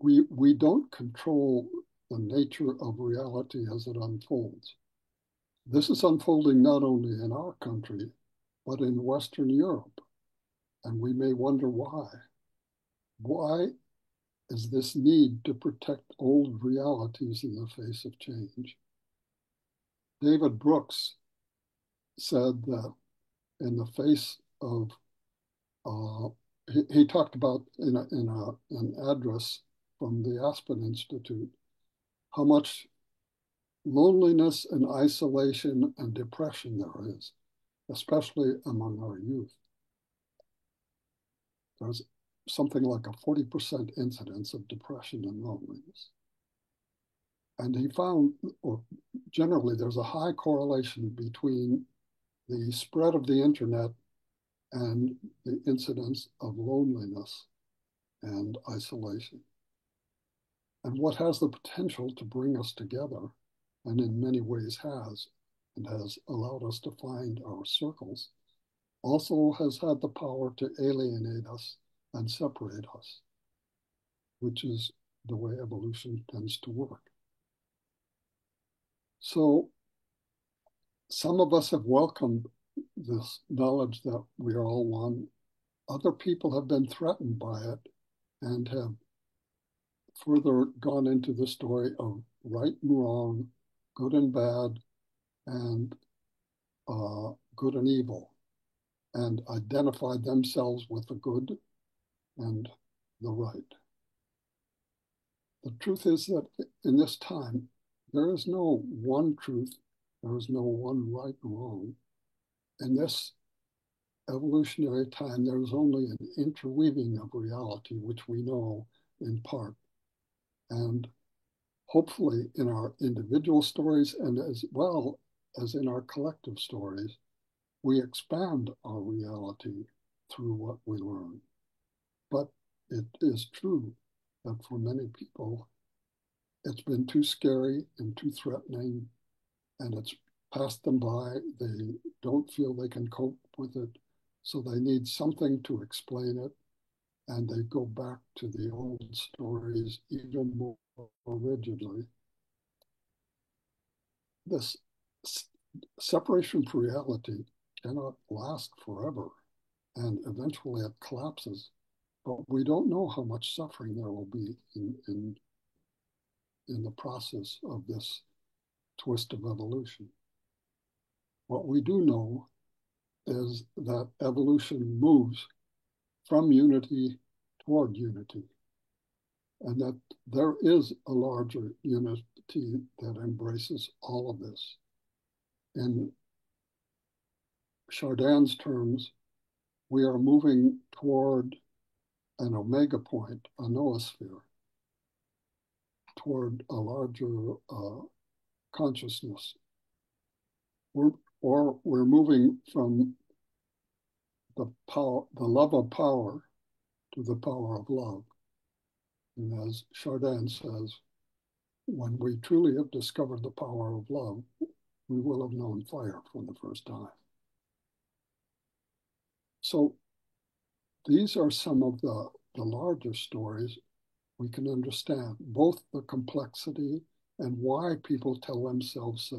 we don't control the nature of reality as it unfolds. This is unfolding not only in our country, but in Western Europe. And we may wonder why. Why is this need to protect old realities in the face of change? David Brooks said that in the face of, he talked about in an address from the Aspen Institute, how much loneliness and isolation and depression there is, especially among our youth. There's something like a 40% incidence of depression and loneliness. And he found, or generally, there's a high correlation between the spread of the internet and the incidence of loneliness and isolation. And what has the potential to bring us together, and in many ways has, and has allowed us to find our circles, also has had the power to alienate us and separate us, which is the way evolution tends to work. So some of us have welcomed this knowledge that we are all one. Other people have been threatened by it and have further gone into the story of right and wrong, good and bad, and good and evil, and identified themselves with the good and the right. The truth is that in this time, there is no one truth, there is no one right and wrong. In this evolutionary time, there is only an interweaving of reality, which we know in part. And hopefully in our individual stories and as well as in our collective stories, we expand our reality through what we learn. But it is true that for many people, it's been too scary and too threatening, and it's passed them by. They don't feel they can cope with it, so they need something to explain it, and they go back to the old stories even more rigidly. This separation from reality cannot last forever, and eventually it collapses. But we don't know how much suffering there will be in the process of this twist of evolution. What we do know is that evolution moves from unity toward unity, and that there is a larger unity that embraces all of this. In Chardin's terms, we are moving toward an omega point, a noosphere. toward a larger consciousness. We're moving from the love of power to the power of love. And as Chardin says, when we truly have discovered the power of love, we will have known fire for the first time. So these are some of the larger stories we can understand, both the complexity and why people tell themselves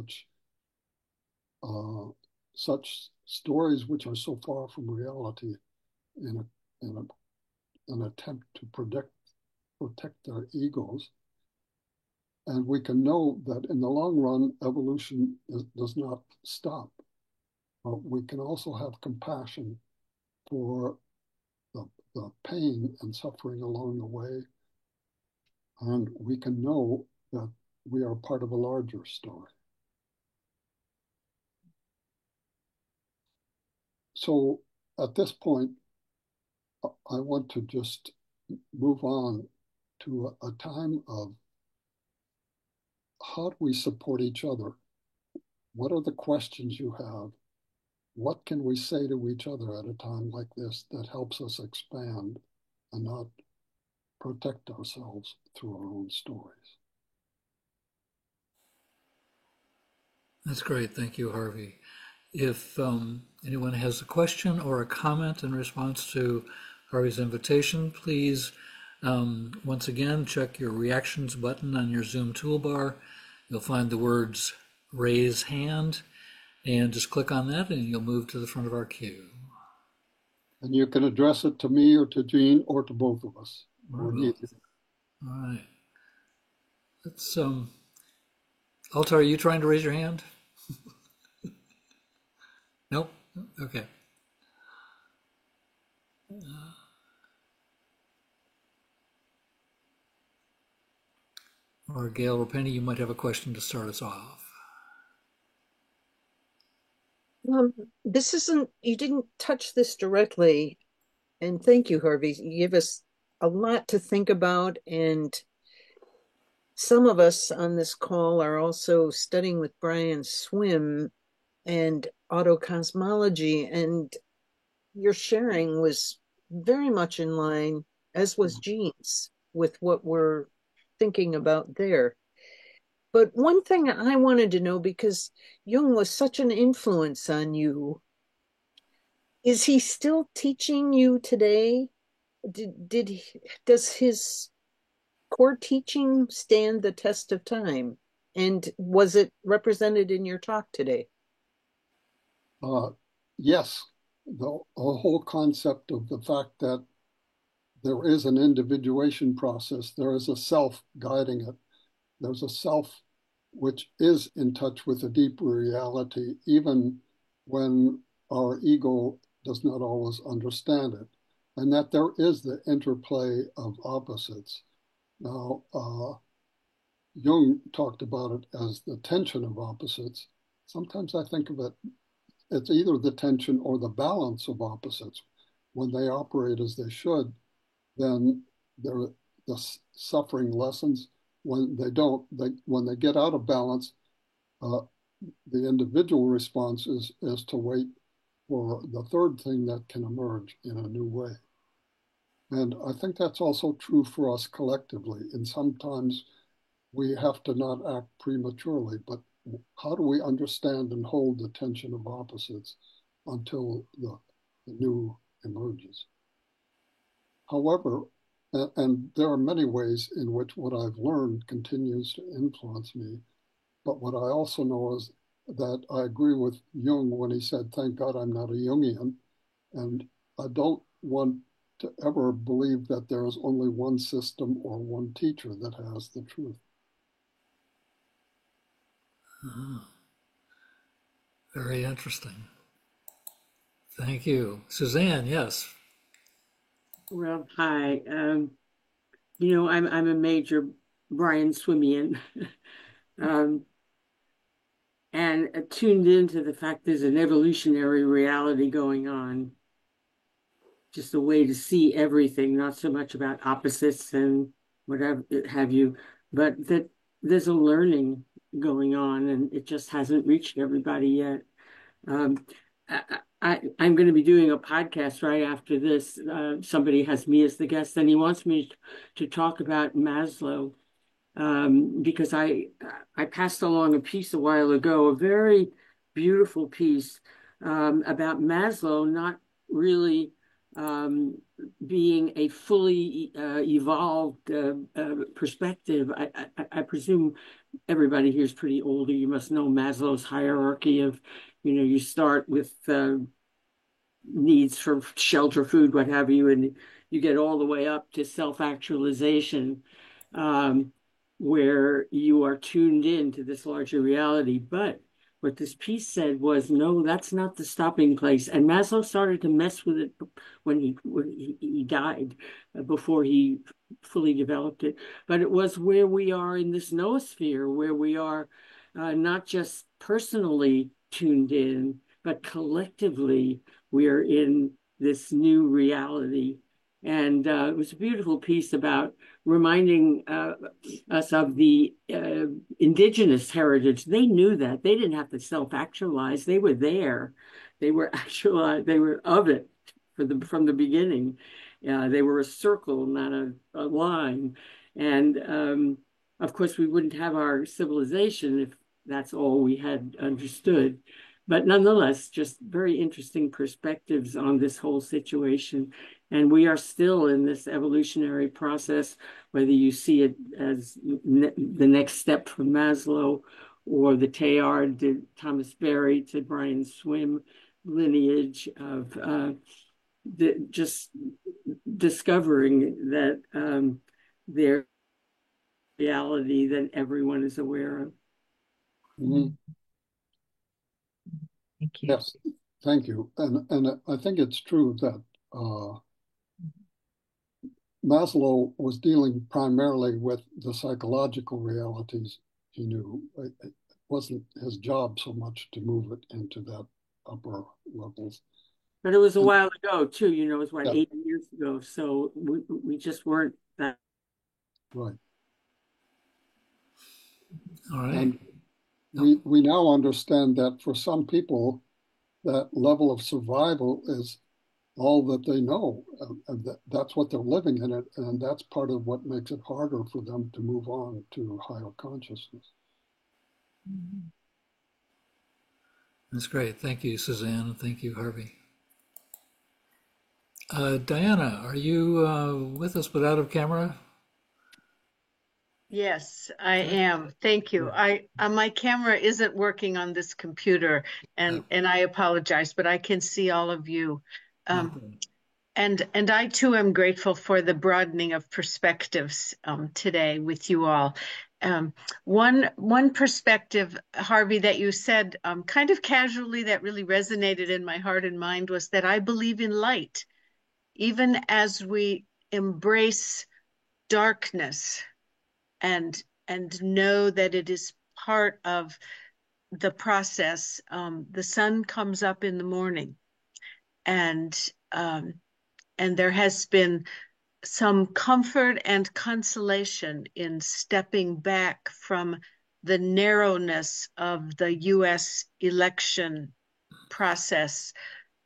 such stories which are so far from reality in an attempt to protect their egos. And we can know that in the long run, evolution does not stop. But we can also have compassion for the pain and suffering along the way. And we can know that we are part of a larger story. So at this point, I want to just move on to a time of how do we support each other? What are the questions you have? What can we say to each other at a time like this that helps us expand and not protect ourselves through our own stories? That's great. Thank you, Harvey. If anyone has a question or a comment in response to Harvey's invitation, please, once again, check your reactions button on your Zoom toolbar. You'll find the words raise hand, and just click on that and you'll move to the front of our queue. And you can address it to me or to Jean or to both of us. Or neither. All right. Let's, Altar, are you trying to raise your hand? Nope. Okay. Or Gail or Penny, you might have a question to start us off. This isn't, you didn't touch this directly, and thank you, Harvey. You give us a lot to think about, and some of us on this call are also studying with Brian Swim and autocosmology, and your sharing was very much in line, as was Jean's, with what we're thinking about there. But one thing I wanted to know, because Jung was such an influence on you, is he still teaching you today? Does his core teaching stand the test of time? And was it represented in your talk today? Yes, the whole concept of the fact that there is an individuation process, there is a self guiding it. There's a self which is in touch with a deeper reality, even when our ego does not always understand it, and that there is the interplay of opposites. Now, Jung talked about it as the tension of opposites. Sometimes I think of it, it's either the tension or the balance of opposites. When they operate as they should, then the suffering lessens. When they don't, when they get out of balance, the individual response is to wait for the third thing that can emerge in a new way. And I think that's also true for us collectively. And sometimes we have to not act prematurely, but how do we understand and hold the tension of opposites until the new emerges? However, and there are many ways in which what I've learned continues to influence me. But what I also know is that I agree with Jung when he said, thank God I'm not a Jungian. And I don't want to ever believe that there is only one system or one teacher that has the truth. Very interesting. Thank you. Suzanne, yes. Well, hi. You know, I'm a major Brian Swimian, and tuned into the fact there's an evolutionary reality going on. Just a way to see everything, not so much about opposites and whatever have you, but that there's a learning going on, and it just hasn't reached everybody yet. Um, I'm going to be doing a podcast right after this. Somebody has me as the guest, and he wants me to talk about Maslow, because I passed along a piece a while ago, a very beautiful piece, about Maslow not really um, being a fully evolved perspective. I presume everybody here is pretty older. You must know Maslow's hierarchy of, you start with needs for shelter, food, what have you, and you get all the way up to self-actualization, um, where you are tuned in to this larger reality. But what this piece said was, no, that's not the stopping place. And Maslow started to mess with it when he died, before he fully developed it. But it was where we are in this noosphere, where we are not just personally tuned in, but collectively we're in this new reality. And it was a beautiful piece about reminding us of the indigenous heritage. They knew that. They didn't have to self-actualize. They were there. They were actualized. They were of it from the beginning. They were a circle, not a line. And of course, we wouldn't have our civilization if that's all we had understood. But nonetheless, just very interesting perspectives on this whole situation. And we are still in this evolutionary process, whether you see it as the next step from Maslow or the Teilhard to Thomas Berry to Brian Swimme lineage of just discovering that there's reality that everyone is aware of. Mhm. Thank you. Yes, thank you. And I think it's true that Maslow was dealing primarily with the psychological realities he knew. It wasn't his job so much to move it into that upper levels. But it was a And while ago too, it was what, yeah, 80 years ago. So we just weren't that. right. All right. And we now understand that for some people, that level of survival is all that they know. And that's what they're living in it. And that's part of what makes it harder for them to move on to higher consciousness. That's great. Thank you, Suzanne. Thank you, Harvey. Diana, are you with us but out of camera? Yes, I am. Thank you. I my camera isn't working on this computer, and I apologize, but I can see all of you. And I too am grateful for the broadening of perspectives today with you all. One perspective, Harvey, that you said kind of casually that really resonated in my heart and mind was that I believe in light, even as we embrace darkness and know that it is part of the process. The sun comes up in the morning, and there has been some comfort and consolation in stepping back from the narrowness of the U.S. election process,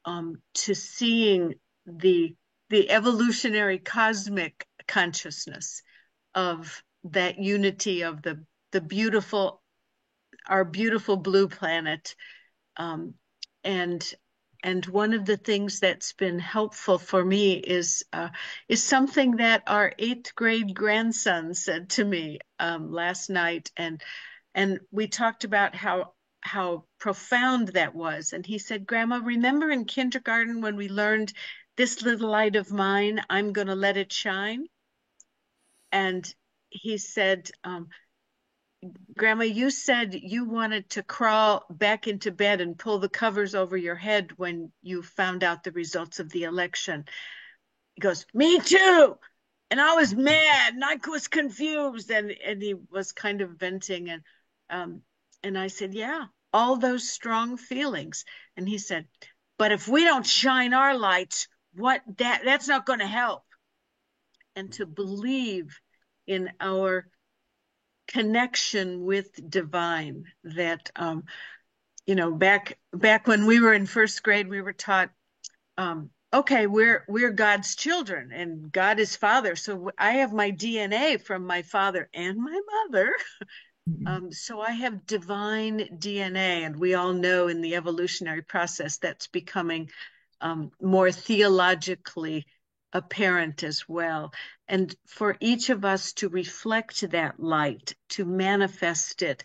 to seeing the evolutionary cosmic consciousness of that unity of the beautiful, our beautiful blue planet. Um, and one of the things that's been helpful for me is something that our 8th grade grandson said to me last night, and we talked about how profound that was. And he said, "Grandma, remember in kindergarten when we learned this little light of mine, I'm going to let it shine?" And he said, "Grandma, you said you wanted to crawl back into bed and pull the covers over your head when you found out the results of the election." He goes, "Me too. And I was mad and I was confused." And he was kind of venting. And I said, "Yeah, all those strong feelings." And he said, "But if we don't shine our lights, that's not going to help." And to believe in our connection with divine that, back when we were in first grade, we were taught, okay, we're God's children and God is Father. So I have my DNA from my father and my mother. So I have divine DNA, and we all know in the evolutionary process that's becoming more theologically apparent as well. And for each of us to reflect that light, to manifest it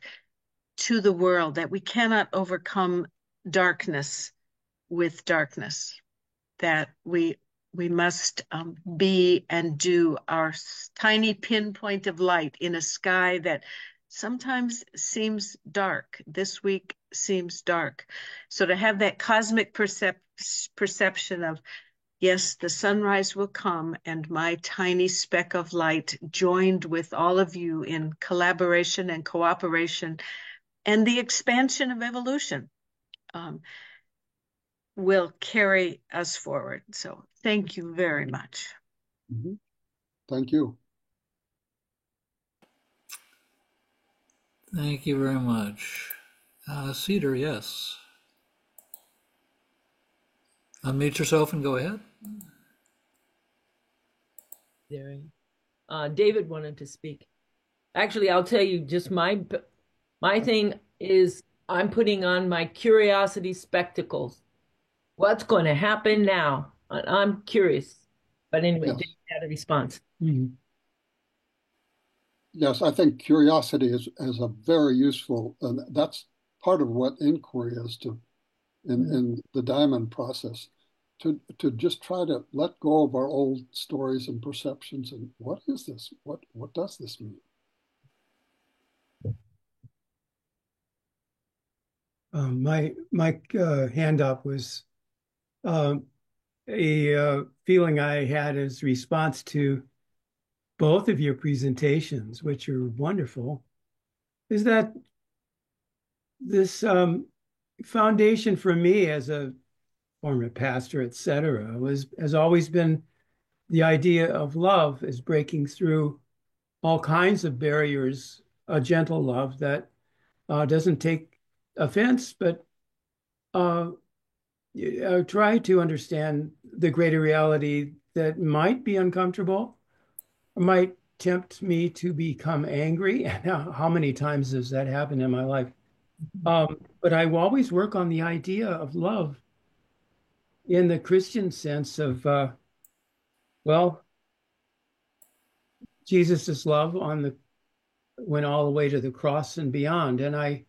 to the world, that we cannot overcome darkness with darkness, that we must be and do our tiny pinpoint of light in a sky that sometimes seems dark. This week seems dark. So to have that cosmic perception of, yes, the sunrise will come, and my tiny speck of light, joined with all of you in collaboration and cooperation, and the expansion of evolution, will carry us forward. So thank you very much. Mm-hmm. Thank you. Thank you very much. Cedar, yes. Unmute yourself and go ahead. There. David wanted to speak. Actually, I'll tell you, just my thing is I'm putting on my curiosity spectacles. What's going to happen now? I'm curious. But anyway, Yes. David had a response. Yes, I think curiosity is a very useful, and that's part of what inquiry is in the diamond process, to just try to let go of our old stories and perceptions and what is this? What does this mean? My hand up was a feeling I had as response to both of your presentations, which are wonderful, is that this foundation for me as a former pastor, et cetera, has always been the idea of love as breaking through all kinds of barriers, a gentle love that doesn't take offense, but try to understand the greater reality that might be uncomfortable, might tempt me to become angry. How many times has that happened in my life? But I will always work on the idea of love in the Christian sense of, well, Jesus' love went all the way to the cross and beyond. And I've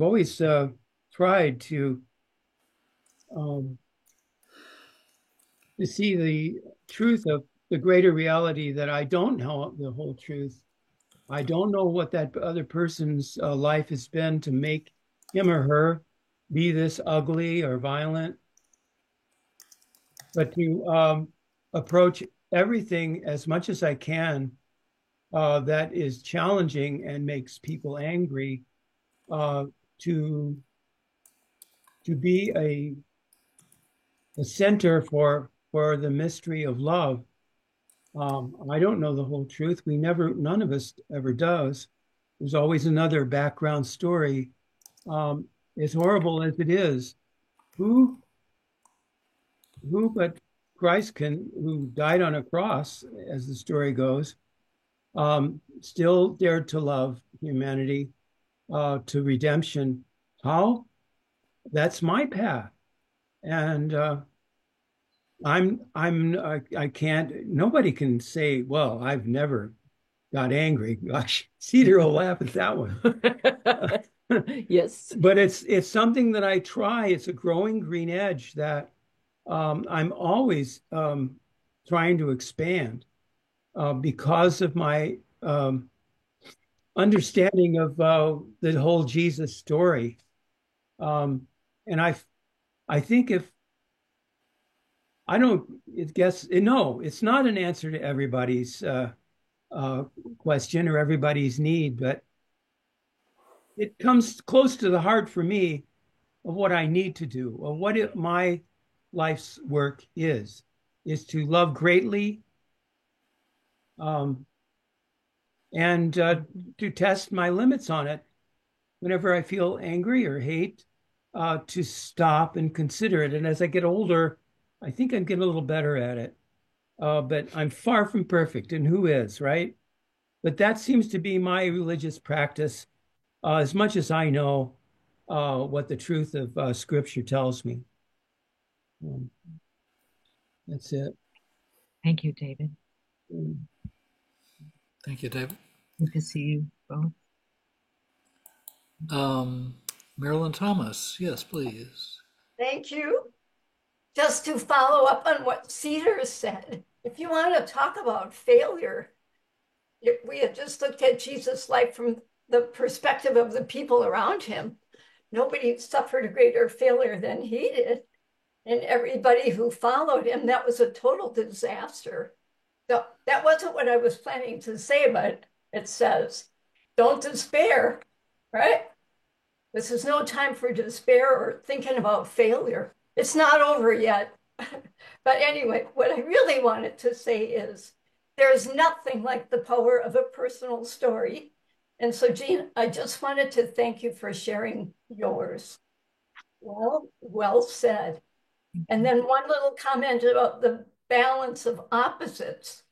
always tried to see the truth of the greater reality that I don't know the whole truth. I don't know what that other person's life has been to make him or her be this ugly or violent, but to approach everything as much as I can that is challenging and makes people angry, to be a center for the mystery of love. I don't know the whole truth. None of us ever does. There's always another background story. As horrible as it is, who but Christ who died on a cross, as the story goes, still dared to love humanity to redemption. How? That's my path. And I can't, nobody can say, well, I've never got angry. Gosh, Cedar will laugh at that one. Yes. But it's something that I try. It's a growing green edge that I'm always trying to expand because of my understanding of the whole Jesus story. And I think it's not an answer to everybody's question or everybody's need, but it comes close to the heart for me of what I need to do, or what my life's work is to love greatly, and to test my limits on it whenever I feel angry or hate, to stop and consider it. And as I get older, I think I'm getting a little better at it. But I'm far from perfect, and who is, right? But that seems to be my religious practice, as much as I know what the truth of Scripture tells me. That's it. Thank you, David. Thank you, David. Good to see you both. Marilyn Thomas, yes, please. Thank you. Just to follow up on what Cedar said, if you want to talk about failure, we had just looked at Jesus' life from the perspective of the people around him. Nobody suffered a greater failure than he did. And everybody who followed him, that was a total disaster. So that wasn't what I was planning to say, but it says, don't despair, right? This is no time for despair or thinking about failure. It's not over yet. But anyway, what I really wanted to say is there's nothing like the power of a personal story. And so, Jean, I just wanted to thank you for sharing yours. Well said. And then one little comment about the balance of opposites.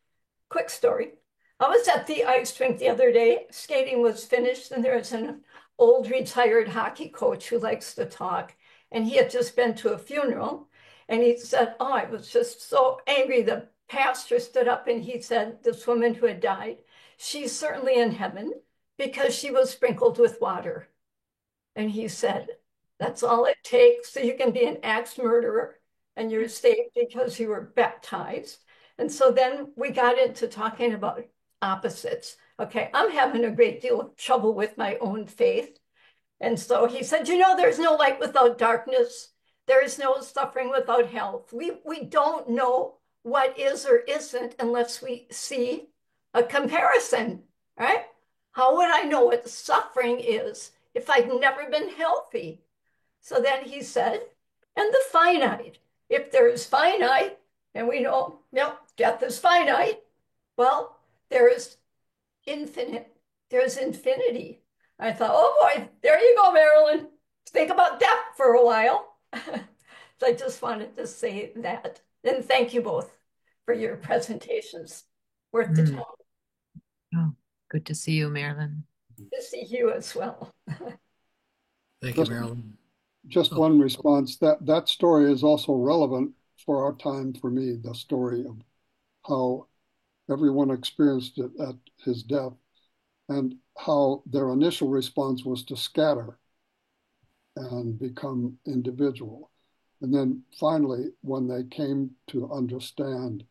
Quick story. I was at the ice rink the other day. Skating was finished, and there was an old retired hockey coach who likes to talk. And he had just been to a funeral. And he said, oh, I was just so angry. The pastor stood up and he said, this woman who had died, she's certainly in heaven because she was sprinkled with water. And he said, that's all it takes. So you can be an axe murderer and you're saved because you were baptized. And so then we got into talking about opposites. Okay, I'm having a great deal of trouble with my own faith. And so he said, you know, there's no light without darkness. There is no suffering without health. We don't know what is or isn't unless we see a comparison, right? How would I know what suffering is if I've never been healthy? So then he said, and the finite. If there is finite, and we know, no, death is finite, well, there is infinite. There's infinity. I thought, oh boy, there you go, Marilyn. Think about death for a while. So I just wanted to say that. And thank you both for your presentations. Worth the time. Oh, good to see you, Marilyn. Good to see you as well. Thank you, Marilyn. Just one response. That story is also relevant for our time, for me, the story of how everyone experienced it at his death and how their initial response was to scatter and become individual. And then finally, when they came to understand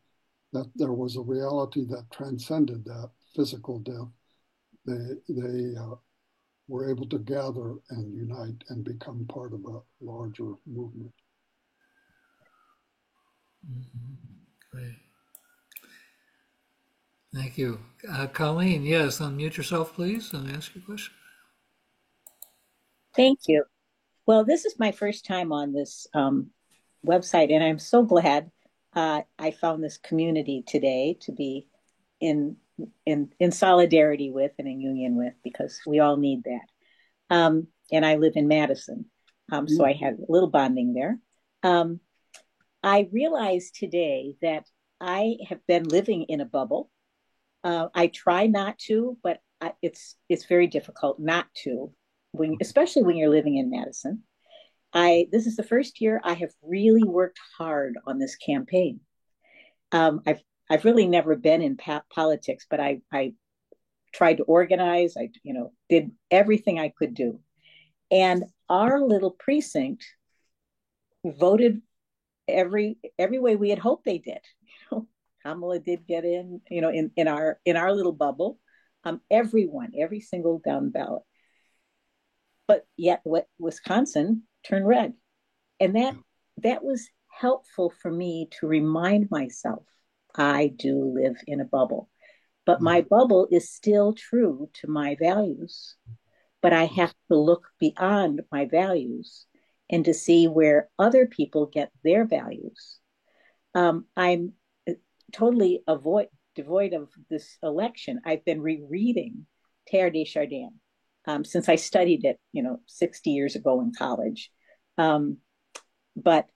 that there was a reality that transcended that physical death, they were able to gather and unite and become part of a larger movement. Great. Thank you. Colleen, yes, unmute yourself, please, and ask your question. Thank you. Well, this is my first time on this website, and I'm so glad I found this community today to be in solidarity with and in union with, because we all need that. And I live in Madison, so I had a little bonding there. I realized today that I have been living in a bubble. I try not to, but it's very difficult not to, especially when you're living in Madison. This is the first year I have really worked hard on this campaign. I've really never been in politics, but I tried to organize. I did everything I could do, and our little precinct voted every way we had hoped they did. Kamala did get in, in our little bubble. Every single down ballot. But yet, Wisconsin turned red, and that was helpful for me to remind myself I do live in a bubble, but my bubble is still true to my values. But I have to look beyond my values and to see where other people get their values. I'm totally devoid of this election, I've been rereading Teilhard de Chardin since I studied it, 60 years ago in college. But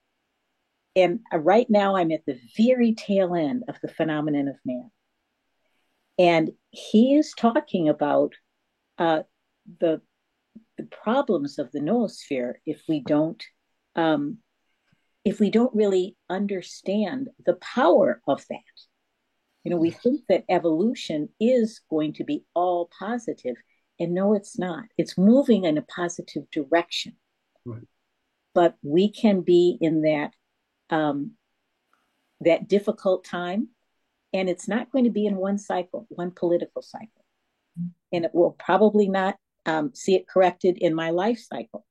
right now I'm at the very tail end of The Phenomenon of Man. And he is talking about the problems of the noosphere if we don't really understand the power of that. We think that evolution is going to be all positive, and no, it's not. It's moving in a positive direction. Right. But we can be in that difficult time, and it's not going to be in one cycle, one political cycle. And it will probably not see it corrected in my life cycle.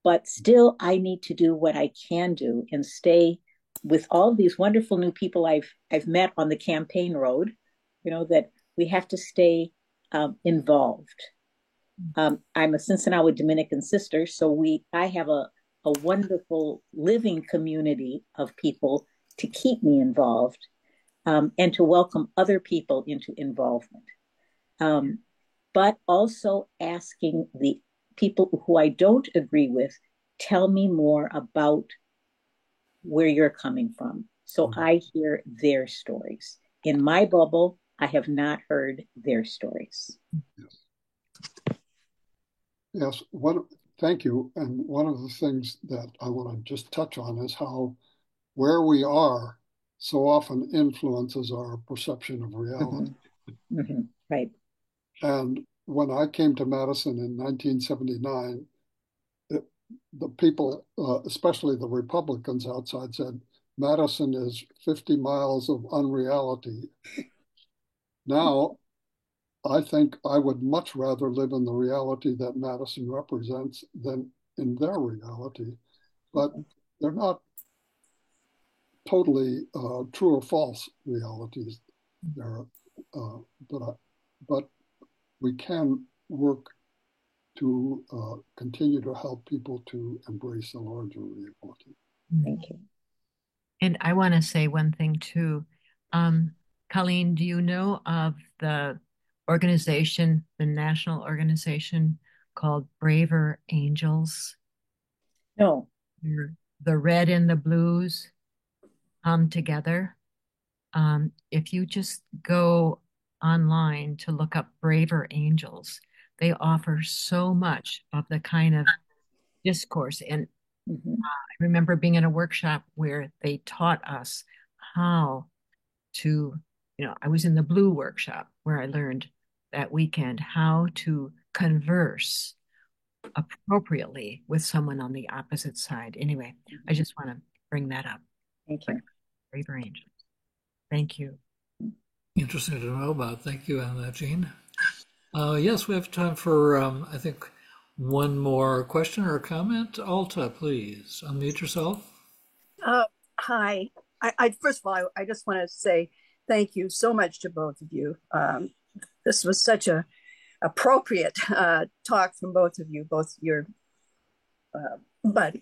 But still, I need to do what I can do and stay with all these wonderful new people I've met on the campaign road, that we have to stay involved. I'm a Sinsinawa Dominican sister, so I have a wonderful living community of people to keep me involved and to welcome other people into involvement. But also asking the people who I don't agree with, tell me more about where you're coming from. So I hear their stories. In my bubble, I have not heard their stories. Yes. Thank you. And one of the things that I want to just touch on is how where we are so often influences our perception of reality. Mm-hmm. Mm-hmm. Right. And when I came to Madison in 1979, the people, especially the Republicans outside, said Madison is 50 miles of unreality. Now, I think I would much rather live in the reality that Madison represents than in their reality. But they're not totally true or false realities. But we can work to continue to help people to embrace a larger reality. Thank you. And I want to say one thing too. Colleen, do you know of the organization, the national organization called Braver Angels? No. The red and the blues come together. If you just go online to look up Braver Angels, they offer so much of the kind of discourse. And I remember being in a workshop where they taught us how to, I was in the blue workshop where I learned that weekend how to converse appropriately with someone on the opposite side. Anyway, I just want to bring that up. Thank you. Braver Angels. Thank you. Interesting to know about. Thank you, Anna Jean. Yes, we have time for, I think, one more question or comment. Alta, please unmute yourself. Hi. I first of all, I just want to say thank you so much to both of you. This was such a appropriate talk from both of you, but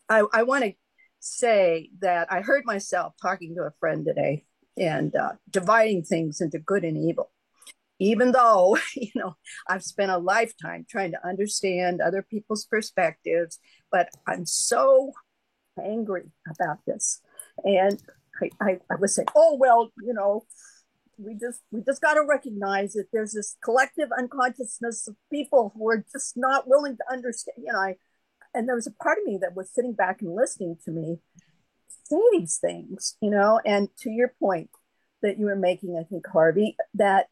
I want to say that I heard myself talking to a friend today and dividing things into good and evil. Even though, I've spent a lifetime trying to understand other people's perspectives, but I'm so angry about this. And I was saying, oh, well, we just got to recognize that there's this collective unconsciousness of people who are just not willing to understand, and there was a part of me that was sitting back and listening to me say these things, and to your point that you were making, I think, Harvey, that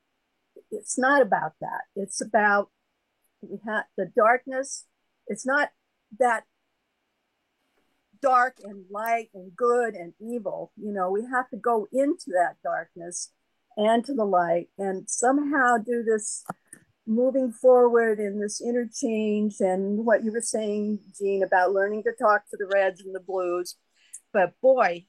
it's not about that. It's about the darkness. It's not that dark and light and good and evil. We have to go into that darkness and to the light and somehow do this moving forward in this interchange, and what you were saying, Jean, about learning to talk to the reds and the blues. But boy,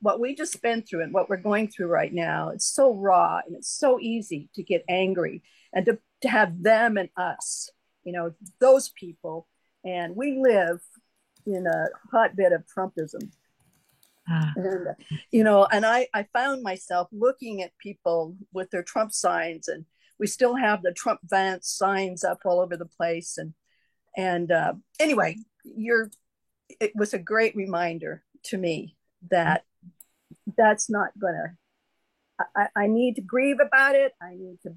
what we just been through and what we're going through right now, it's so raw and it's so easy to get angry and to have them and us, those people. And we live in a hotbed of Trumpism. And, and I found myself looking at people with their Trump signs, and we still have the Trump Vance signs up all over the place. And anyway, it was a great reminder to me that that's not gonna, I need to grieve about it. I need to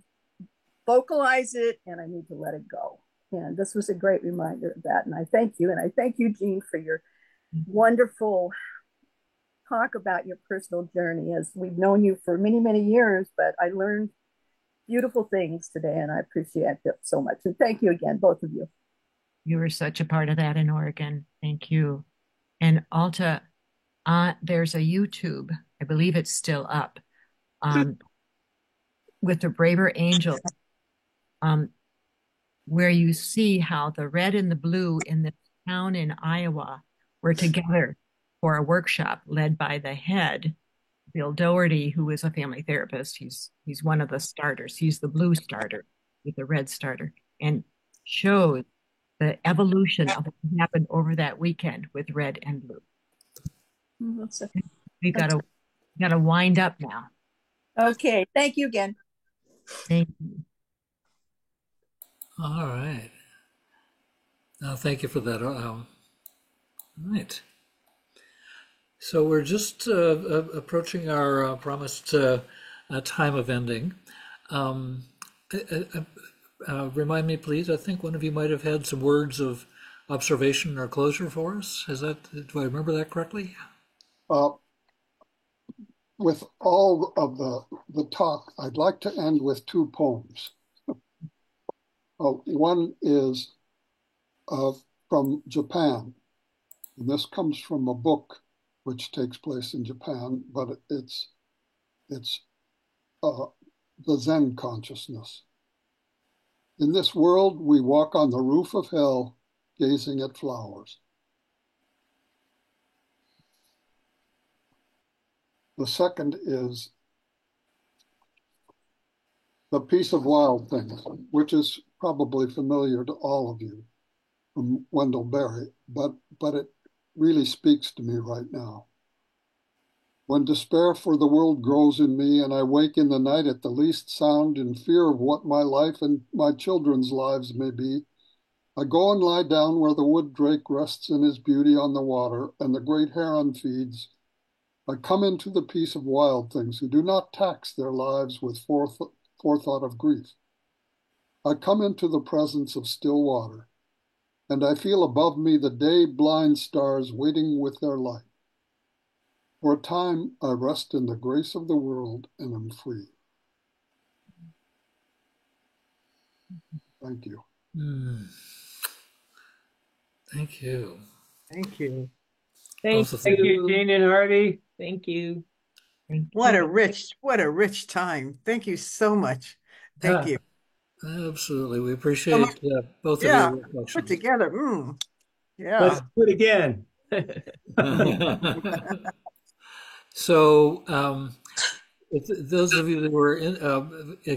vocalize it, and I need to let it go. And this was a great reminder of that. And I thank you. And I thank you, Jean, for your wonderful talk about your personal journey, as we've known you for many, many years, but I learned beautiful things today, and I appreciate it so much. And thank you again, both of you. You were such a part of that in Oregon. Thank you. And Alta, there's a YouTube, I believe it's still up, with the Braver Angels, where you see how the red and the blue in the town in Iowa were together for a workshop led by the head, Bill Doherty, who is a family therapist. He's one of the starters. He's the blue starter with the red starter, and shows the evolution of what happened over that weekend with red and blue. We gotta wind up now. Okay, thank you again. Thank you. All right. Thank you for that. Right. So we're just approaching our promised time of ending. Remind me, please. I think one of you might have had some words of observation or closure for us. Do I remember that correctly? With all of the talk, I'd like to end with two poems. One is from Japan, and this comes from a book which takes place in Japan, but it's the Zen consciousness. In this world, we walk on the roof of hell, gazing at flowers. The second is The Peace of Wild Things, which is probably familiar to all of you, from Wendell Berry, but it really speaks to me right now. When despair for the world grows in me, and I wake in the night at the least sound in fear of what my life and my children's lives may be, I go and lie down where the wood drake rests in his beauty on the water, and the great heron feeds. I come into the peace of wild things who do not tax their lives with forethought of grief. I come into the presence of still water, and I feel above me the day-blind stars waiting with their light. For a time, I rest in the grace of the world and am free. Thank you. Thank you. Thank you. Thank you, Jean and Harvey. Thank you. What a rich time. Thank you so much. Thank you. Absolutely. We appreciate both of your reflections. Put together. Yeah. Let's do it again. So if those of you that were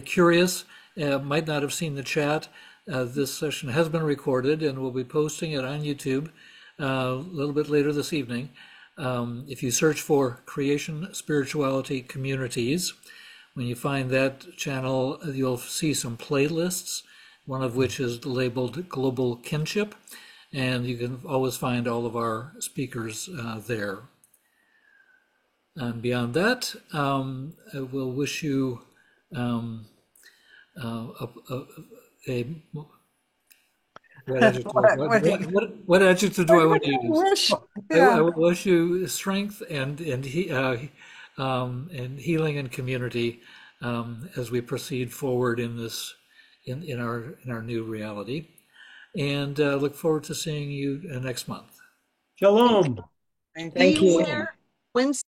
curious might not have seen the chat, this session has been recorded and we'll be posting it on YouTube a little bit later this evening. If you search for Creation Spirituality Communities, when you find that channel, you'll see some playlists, one of which is labeled Global Kinship, and you can always find all of our speakers there. And beyond that, we'll wish you what adjective do I want to use? I wish you strength and healing and community as we proceed forward in this in our new reality, and look forward to seeing you next month. Shalom. Thank you. Wednesday.